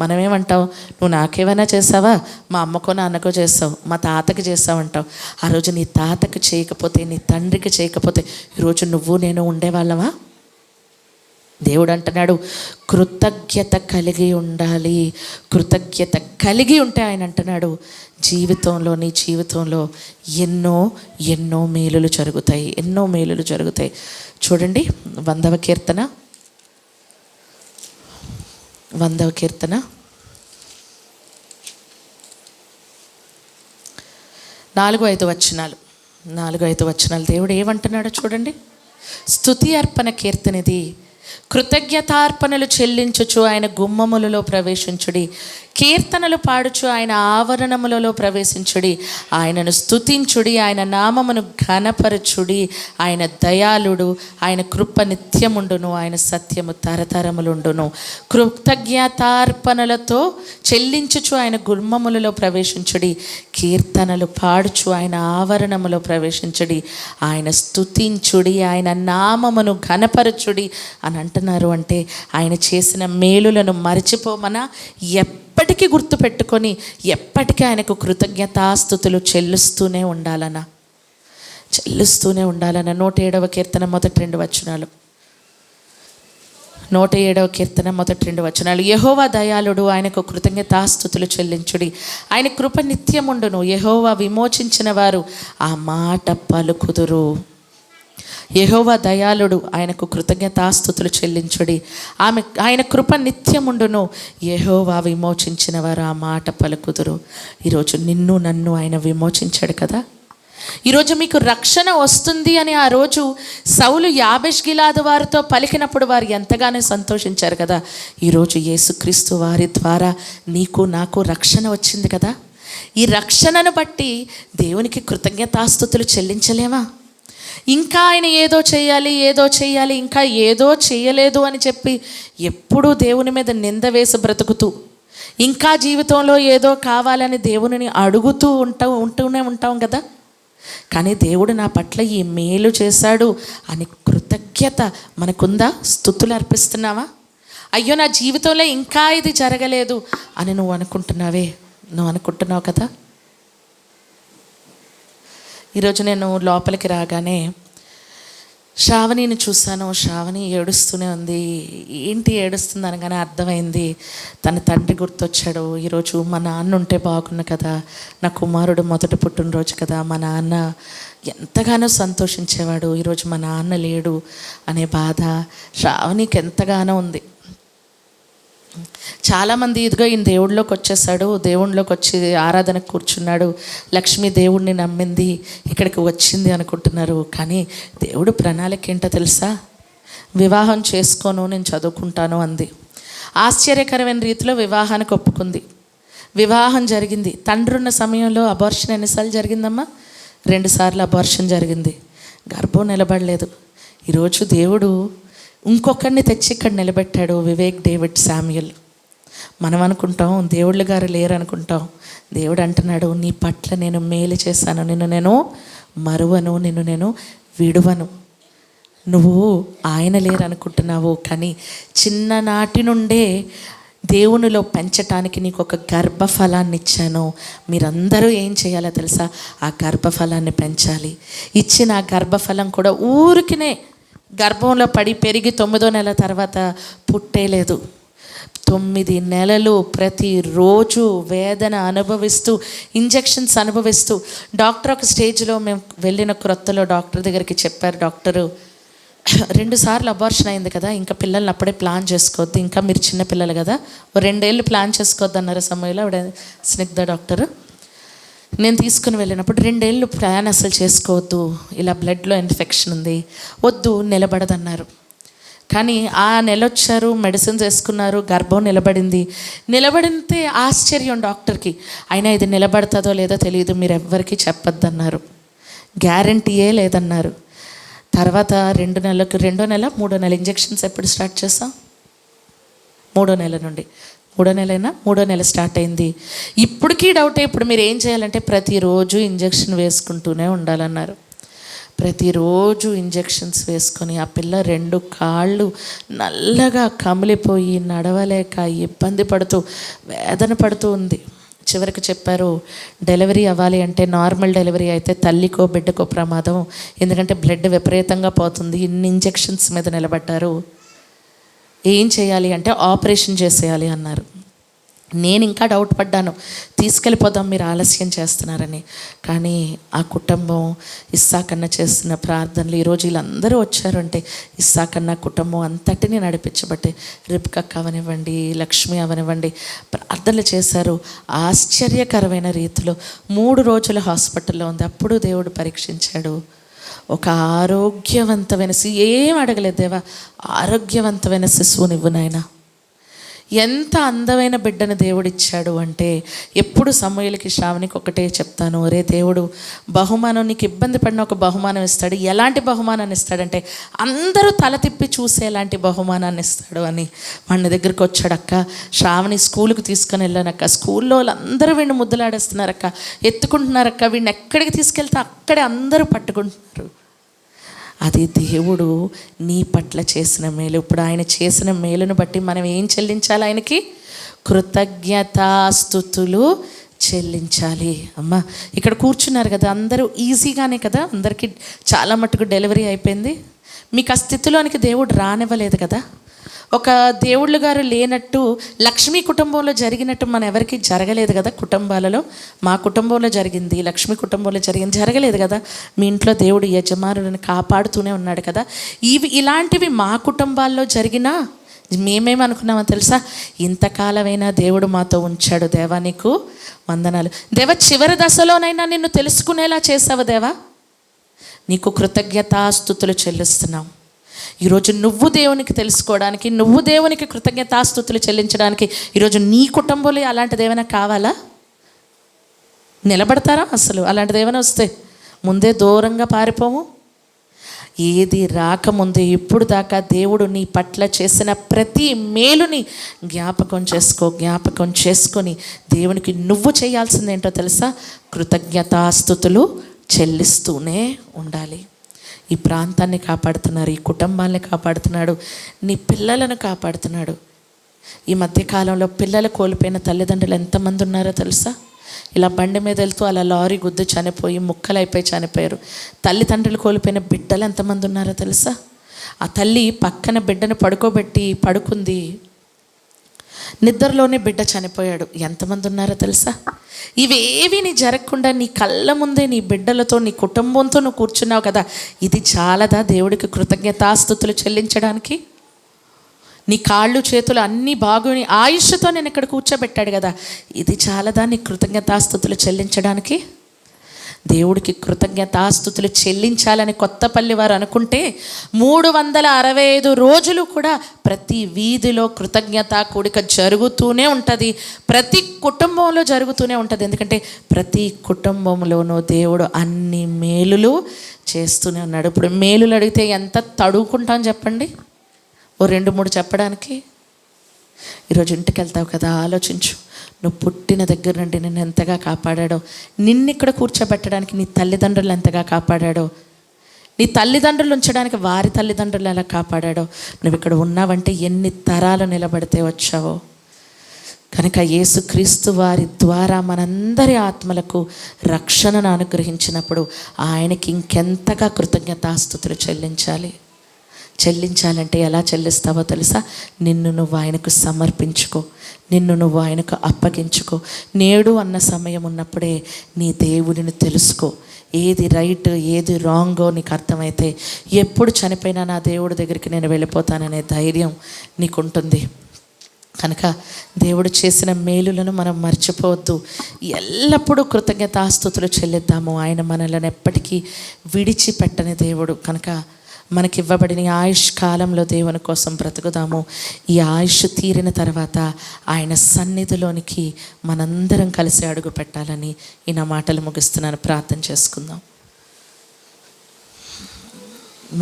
మనమేమంటావు? నువ్వు నాకేమైనా చేసావా? మా అమ్మకో నాన్నకో చేస్తావు, మా తాతకి చేస్తావు అంటావు. ఆ రోజు నీ తాతకి చేయకపోతే, నీ తండ్రికి చేయకపోతే ఈరోజు నువ్వు నేను ఉండేవాళ్ళమా? దేవుడు అంటున్నాడు కృతజ్ఞత కలిగి ఉండాలి. కృతజ్ఞత కలిగి ఉంటే ఆయన అంటున్నాడు నీ జీవితంలో ఎన్నో మేలులు జరుగుతాయి. చూడండి 100వ కీర్తన 4-5 వచనాలు దేవుడు ఏమంటున్నాడో చూడండి. స్తుతి అర్పణ కీర్తనిది, కృతజ్ఞతార్పణలు చెల్లించుచు ఆయన గుమ్మములలో ప్రవేశించుడి, కీర్తనలు పాడుచు ఆయన ఆవరణములలో ప్రవేశించుడి, ఆయనను స్తుతించుడి, ఆయన నామమును ఘనపరచుడి. ఆయన దయాళుడు, ఆయన కృప నిత్యముండును, ఆయన సత్యము తరతరములుండును. కృతజ్ఞతార్పణలతో చెల్లించుచు ఆయన గుమ్మములలో ప్రవేశించుడి, కీర్తనలు పాడుచు ఆయన ఆవరణములో ప్రవేశించుడి, ఆయన స్తుతించుడి, ఆయన నామమును ఘనపరచుడి అని అంటున్నారు. అంటే ఆయన చేసిన మేలులను మరిచిపోమనా, ఎప్పటికీ గుర్తుపెట్టుకొని ఎప్పటికీ ఆయనకు కృతజ్ఞతాస్తుతులు చెల్లిస్తూనే ఉండాలన్నా. 107వ కీర్తన మొదటి 2 వచనాలు. 107వ కీర్తన మొదటి 2 వచనాలు. యెహోవా దయాళుడు, ఆయనకు కృతజ్ఞతాస్తుతులు చెల్లించుడి, ఆయన కృప నిత్యముండును. యెహోవా విమోచించిన వారు ఆ మాట పలుకుదురు. యెహోవా దయాళుడు, ఆయనకు కృతజ్ఞతాస్తుతులు చెల్లించుడి. ఆయన కృప నిత్యముండును. యెహోవా విమోచించిన వారు ఆ మాట పలుకుదురు. ఈరోజు నిన్ను నన్ను ఆయన విమోచించాడు కదా. ఈరోజు మీకు రక్షణ వస్తుంది అని ఆ రోజు సౌలు యాబేష్ గిలాదు వారితో పలికినప్పుడు వారు ఎంతగానో సంతోషించారు కదా. ఈరోజు యేసుక్రీస్తు వారి ద్వారా నీకు నాకు రక్షణ వచ్చింది కదా. ఈ రక్షణను బట్టి దేవునికి కృతజ్ఞతాస్తుతులు చెల్లించలేమా? ఇంకా ఆయన ఏదో చేయాలి, ఇంకా ఏదో చేయలేదు అని చెప్పి ఎప్పుడూ దేవుని మీద నింద వేసి బ్రతుకుతూ, ఇంకా జీవితంలో ఏదో కావాలని దేవునిని అడుగుతూ ఉంటూనే ఉంటాం కదా. కానీ దేవుడు నా పట్ల ఈ మేలు చేశాడు అని కృతజ్ఞత మనకుందా? స్తుతులు అర్పిస్తున్నావా? అయ్యో నా జీవితంలో ఇంకా ఇది జరగలేదు అని నువ్వు అనుకుంటున్నావు కదా. ఈరోజు నేను లోపలికి రాగానే శ్రావణిని చూశాను. శ్రావణి ఏడుస్తూనే ఉంది. ఏంటి ఏడుస్తుంది అనగానే అర్థమైంది, తన తండ్రి గుర్తొచ్చాడు. ఈరోజు మా నాన్న ఉంటే బాగున్నా కదా, నా కుమారుడు మొదటి పుట్టినరోజు కదా, మా నాన్న ఎంతగానో సంతోషించేవాడు, ఈరోజు మా నాన్న లేడు అనే బాధ శ్రావణికి ఎంతగానో ఉంది. చాలామంది ఇదిగో ఈయన దేవుడిలోకి వచ్చేసాడు, దేవుడిలోకి వచ్చి ఆరాధనకు కూర్చున్నాడు, లక్ష్మీ దేవుడిని నమ్మింది, ఇక్కడికి వచ్చింది అనుకుంటున్నారు. కానీ దేవుడు ప్రణాళిక ఏంటో తెలుసా? వివాహం చేసుకోను, నేను చదువుకుంటాను అంది. ఆశ్చర్యకరమైన రీతిలో వివాహానికి ఒప్పుకుంది. వివాహం జరిగింది. తండ్రి ఉన్న సమయంలో అబార్షన్ ఎన్నిసార్లు జరిగిందమ్మా? 2 సార్లు అబార్షన్ జరిగింది. గర్భం నిలబడలేదు. ఈరోజు దేవుడు ఇంకొకరిని తెచ్చి ఇక్కడ నిలబెట్టాడు, వివేక్ డేవిడ్ శామ్యుయల్. మనం అనుకుంటాం దేవుళ్ళు గారు లేరు అనుకుంటాం. దేవుడు అంటున్నాడు, నీ పట్ల నేను మేలు చేశాను, నిన్ను నేను మరువను, నిన్ను నేను విడువను. నువ్వు ఆయన లేరు అనుకుంటున్నావు, కానీ చిన్ననాటి నుండే దేవునిలో పెంచటానికి నీకు ఒక గర్భఫలాన్ని ఇచ్చాను. మీరందరూ ఏం చేయాలో తెలుసా? ఆ గర్భఫలాన్ని పెంచాలి. ఇచ్చిన ఆ గర్భఫలం కూడా ఊరికినే గర్భంలో పడి పెరిగి 9వ నెల తర్వాత పుట్టేలేదు. 9 నెలలు ప్రతిరోజు వేదన అనుభవిస్తూ, ఇంజెక్షన్స్ అనుభవిస్తూ, డాక్టర్ ఒక స్టేజ్లో మేము వెళ్ళిన క్రొత్తలో డాక్టర్ దగ్గరికి చెప్పారు, డాక్టరు 2 సార్లు అబార్షన్ అయింది కదా, ఇంకా పిల్లల్ని అప్పుడే ప్లాన్ చేసుకోవద్దు, ఇంకా మీరు చిన్నపిల్లలు కదా, 2 ఏళ్ళు ప్లాన్ చేసుకోవద్దు అన్నారు. సమయంలో ఆవిడ స్నిగ్ధ డాక్టరు. నేను తీసుకుని వెళ్ళినప్పుడు 2 ఏళ్ళు ప్లాన్ అసలు చేసుకోవద్దు, ఇలా బ్లడ్లో ఇన్ఫెక్షన్ ఉంది, వద్దు, నిలబడదన్నారు. కానీ ఆ నెల వచ్చారు, మెడిసిన్స్ వేసుకున్నారు, గర్భం నిలబడితే ఆశ్చర్యం డాక్టర్కి. అయినా ఇది నిలబడుతుందో లేదో తెలియదు, మీరు ఎవ్వరికీ చెప్పొద్దన్నారు, గ్యారంటీయే లేదన్నారు. తర్వాత 2 నెలలకు 2వ నెల 3వ నెల ఇంజెక్షన్స్ ఎప్పుడు స్టార్ట్ చేస్తాం? 3వ నెల నుండి. 3వ నెల స్టార్ట్ అయింది. ఇప్పటికీ డౌటే. ఇప్పుడు మీరు ఏం చేయాలంటే ప్రతిరోజు ఇంజెక్షన్ వేసుకుంటూనే ఉండాలన్నారు. ప్రతిరోజు ఇంజెక్షన్స్ వేసుకొని ఆ పిల్ల 2 కాళ్ళు నల్లగా కమిలిపోయి నడవలేక ఇబ్బంది పడుతూ వేదన పడుతూ ఉంది. చివరికి చెప్పారు, డెలివరీ అవ్వాలి అంటే నార్మల్ డెలివరీ అయితే తల్లికో బిడ్డకో ప్రమాదం, ఎందుకంటే బ్లడ్ విపరీతంగా పోతుంది. ఇన్ని ఇంజెక్షన్స్ మీద నిలబడ్డారు. ఏం చేయాలి అంటే ఆపరేషన్ చేసేయాలి అన్నారు. నేను ఇంకా డౌట్ పడ్డాను, తీసుకెళ్ళిపోదాం మీరు ఆలస్యం చేస్తున్నారని. కానీ ఆ కుటుంబం ఇస్సాకన్న చేస్తున్న ప్రార్థనలు, ఈరోజు వీళ్ళందరూ వచ్చారు అంటే ఇస్సాకన్న కుటుంబం అంతటిని నడిపించబట్టి, రిబ్కా అవనివ్వండి, లక్ష్మి అవనివ్వండి, ప్రార్థనలు చేశారు. ఆశ్చర్యకరమైన రీతిలో 3 రోజులు హాస్పిటల్లో ఉంది. అప్పుడు దేవుడు పరీక్షించాడు. ఒక ఆరోగ్యవంతమైన ఏం అడగలేదు, దేవా ఆరోగ్యవంతమైన శిశువునివ్వు నాయనా. ఎంత అందమైన బిడ్డను దేవుడిచ్చాడు అంటే, ఎప్పుడు సమూయేలుకి శ్రావణికి ఒకటే చెప్తాను, ఒరే దేవుడు బహుమానం, నీకు ఇబ్బంది పడిన ఒక బహుమానం ఇస్తాడు. ఎలాంటి బహుమానాన్ని ఇస్తాడంటే అందరూ తల తిప్పి చూసేలాంటి బహుమానాన్ని ఇస్తాడు అని. వాడిని దగ్గరికి వచ్చాడక్క, శ్రావణి స్కూల్కి తీసుకొని వెళ్ళానక్క, స్కూల్లో వాళ్ళందరూ వీడిని ముద్దులాడేస్తున్నారక్క, ఎత్తుకుంటున్నారక్క, వీడిని ఎక్కడికి తీసుకెళ్తే అక్కడే అందరూ పట్టుకుంటున్నారు. అది దేవుడు నీ పట్ల చేసిన మేలు. ఇప్పుడు ఆయన చేసిన మేలును బట్టి మనం ఏం చెల్లించాలి? ఆయనకి కృతజ్ఞతాస్తుతులు చెల్లించాలి. అమ్మ ఇక్కడ కూర్చున్నారు కదా, అందరూ ఈజీగానే కదా, అందరికీ చాలా మటుకు డెలివరీ అయిపోయింది. మీకు ఆ స్థితిలోనికి దేవుడు రానివ్వలేదు కదా. ఒక దేవుళ్ళు గారు లేనట్టు లక్ష్మీ కుటుంబంలో జరిగినట్టు మన ఎవరికి జరగలేదు కదా. కుటుంబాలలో మా కుటుంబంలో జరిగింది, లక్ష్మీ కుటుంబంలో జరిగింది జరగలేదు కదా. మీ ఇంట్లో దేవుడు యజమానులను కాపాడుతూనే ఉన్నాడు కదా. ఇలాంటివి మా కుటుంబాల్లో జరిగినా మేమేమనుకున్నామో తెలుసా, ఇంతకాలమైనా దేవుడు మాతో ఉంచాడు, దేవా నీకు వందనాలు. దేవా చివరి దశలోనైనా నిన్ను తెలుసుకునేలా చేసావు దేవా, నీకు కృతజ్ఞతాస్తుతులు చెల్లిస్తున్నాం. ఈరోజు నువ్వు దేవునికి తెలుసుకోవడానికి, నువ్వు దేవునికి కృతజ్ఞతాస్తుతులు చెల్లించడానికి ఈరోజు నీ కుటుంబంలో అలాంటిది ఏమైనా కావాలా? నిలబడతారా? అసలు అలాంటిది ఏమైనా వస్తే ముందే దూరంగా పారిపోము. ఏది రాకముందే ఇప్పుడు దాకా దేవుడు నీ పట్ల చేసిన ప్రతి మేలుని జ్ఞాపకం చేసుకొని దేవునికి నువ్వు చేయాల్సింది ఏంటో తెలుసా, కృతజ్ఞతాస్తుతులు చెల్లిస్తూనే ఉండాలి. ఈ ప్రాంతాన్ని కాపాడుతున్నారు, ఈ కుటుంబాన్ని కాపాడుతున్నాడు, నీ పిల్లలను కాపాడుతున్నాడు. ఈ మధ్యకాలంలో పిల్లలు కోల్పోయిన తల్లిదండ్రులు ఎంతమంది ఉన్నారో తెలుసా? ఇలా బండి మీద వెళ్తూ అలా లారీ గుద్దు చనిపోయి ముక్కలైపోయి చనిపోయారు. తల్లిదండ్రులు కోల్పోయిన బిడ్డలు ఎంతమంది ఉన్నారో తెలుసా? ఆ తల్లి పక్కన బిడ్డను పడుకుంది, నిద్రలోనే బిడ్డ చనిపోయాడు. ఎంతమంది ఉన్నారో తెలుసా? ఇవేవి నీ జరగకుండా నీ కళ్ళ ముందే నీ బిడ్డలతో నీ కుటుంబంతో నువ్వు కూర్చున్నావు కదా, ఇది చాలదా దేవుడికి కృతజ్ఞతాస్తుతులు చెల్లించడానికి? నీ కాళ్ళు చేతులు అన్నీ బాగుని ఆయుష్తో నేను ఇక్కడ కూర్చోబెట్టాడు కదా, ఇది చాలదా నీ కృతజ్ఞతాస్తుతులు చెల్లించడానికి? దేవుడికి కృతజ్ఞతాస్తుతులు చెల్లించాలని కొత్తపల్లి వారు అనుకుంటే 365 రోజులు కూడా ప్రతి వీధిలో కృతజ్ఞతా కూడిక జరుగుతూనే ఉంటుంది, ప్రతి కుటుంబంలో జరుగుతూనే ఉంటుంది. ఎందుకంటే ప్రతి కుటుంబంలోనూ దేవుడు అన్ని మేలులు చేస్తూనే ఉన్నాడు. ఇప్పుడు మేలులు అడిగితే ఎంత తడుకుంటాం చెప్పండి, ఓ 2-3 చెప్పడానికి. ఈరోజు ఇంటికి వెళ్తావు కదా, ఆలోచించు, నువ్వు పుట్టిన దగ్గర నుండి నిన్ను ఎంతగా కాపాడాడో, నిన్నిక్కడ కూర్చోబెట్టడానికి నీ తల్లిదండ్రులు ఎంతగా కాపాడాడో, నీ తల్లిదండ్రులు ఉంచడానికి వారి తల్లిదండ్రులు ఎలా కాపాడాడో, నువ్వు ఇక్కడ ఉన్నావంటే ఎన్ని తరాలు నిలబడితే వచ్చావో. కనుక యేసుక్రీస్తు వారి ద్వారా మనందరి ఆత్మలకు రక్షణను అనుగ్రహించినప్పుడు ఆయనకి ఇంకెంతగా కృతజ్ఞతాస్తుతులు చెల్లించాలంటే ఎలా చెల్లిస్తావో తెలుసా? నిన్ను నువ్వు ఆయనకు సమర్పించుకో, నిన్ను నువ్వు ఆయనకు అప్పగించుకో. నేడు అన్న సమయం ఉన్నప్పుడే నీ దేవుడిని తెలుసుకో. ఏది రైట్ ఏది రాంగో నీకు అర్థమైతే ఎప్పుడు చనిపోయినా నా దేవుడి దగ్గరికి నేను వెళ్ళిపోతాననే ధైర్యం నీకుంటుంది. కనుక దేవుడు చేసిన మేలులను మనం మర్చిపోవద్దు, ఎల్లప్పుడూ కృతజ్ఞతాస్తుతులు చెల్లిద్దాము. ఆయన మనలను ఎప్పటికీ విడిచిపెట్టని దేవుడు. కనుక మనకివ్వబడిన ఆయుష్ కాలంలో దేవుని కోసం బ్రతుకుదాము. ఈ ఆయుష్ తీరిన తర్వాత ఆయన సన్నిధిలోనికి మనందరం కలిసి అడుగు పెట్టాలని ఈ నా మాటలు ముగిస్తున్నాను. ప్రార్థన చేసుకుందాం.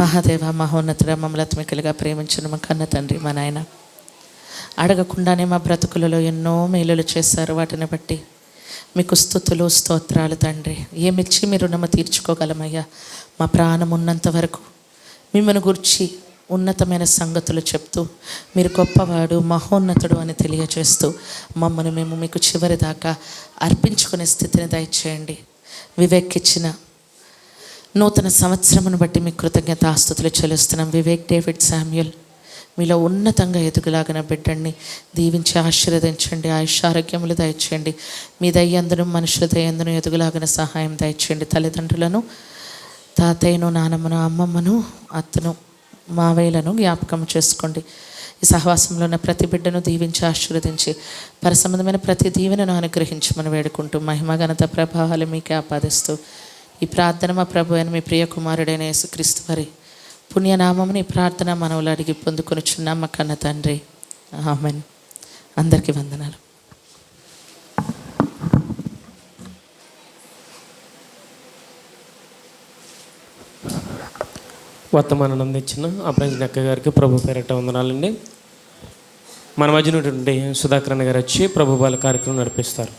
మహాదేవ, మహోన్నతుడ, మమ్మల్ని ఆత్మికులుగా ప్రేమించిన మా కన్న తండ్రి, మా నాయన, అడగకుండానే మా బ్రతుకులలో ఎన్నో మేలులు చేశారు. వాటిని బట్టి మీకు స్తుతులు స్తోత్రాలు తండ్రి. ఏమిచ్చి మీరు రుణము తీర్చుకోగలమయ్యా. మా ప్రాణం ఉన్నంత వరకు మిమ్మల్ని గురించి ఉన్నతమైన సంగతులు చెప్తూ మీరు గొప్పవాడు మహోన్నతుడు అని తెలియజేస్తూ మమ్మల్ని మేము మీకు చివరి దాకా అర్పించుకునే స్థితిని దయచేయండి. వివేక్ ఇచ్చిన నూతన సంవత్సరమును బట్టి మీకు కృతజ్ఞతాస్తుతులు చెల్లిస్తున్నాం. వివేక్ డేవిడ్ శామ్యుల్ మీలో ఉన్నతంగా ఎదుగులాగిన బిడ్డని దీవించి ఆశీర్వదించండి. ఆయుష్యారోగ్యములు దయచేయండి. మీ దయ్యందును మనుషుల దయ్యందును ఎదుగులాగిన సహాయం దయచేయండి. తల్లిదండ్రులను, తాతయ్యను, నానమ్మను, అమ్మమ్మను, అత్తను, మావయ్యలను జ్ఞాపకం చేసుకోండి. ఈ సహవాసంలో ఉన్న ప్రతి బిడ్డను దీవించి ఆశీర్వదించి పరసంబంధమైన ప్రతి దీవెనను అనుగ్రహించమని వేడుకుంటూ మహిమ ఘనత ప్రభావాలు మీకే ఆపాదిస్తూ ఈ ప్రార్థన మా ప్రభు అయిన మీ ప్రియ కుమారుడైన యేసుక్రీస్తు వారి పుణ్యనామముని ఈ ప్రార్థన మనవులు అడిగి పొందుకొనిచున్నాం మా కన్న తండ్రి. ఆమెన్. అందరికీ వందనాలు. వర్తమానం అందించిన అప్రంజన్ అక్క గారికి ప్రభు పేరట వందనాలండి. మన మధ్య ఉన్నటువంటి సుధాకరణ గారు వచ్చి ప్రభు బాల కార్యక్రమం నడిపిస్తారు.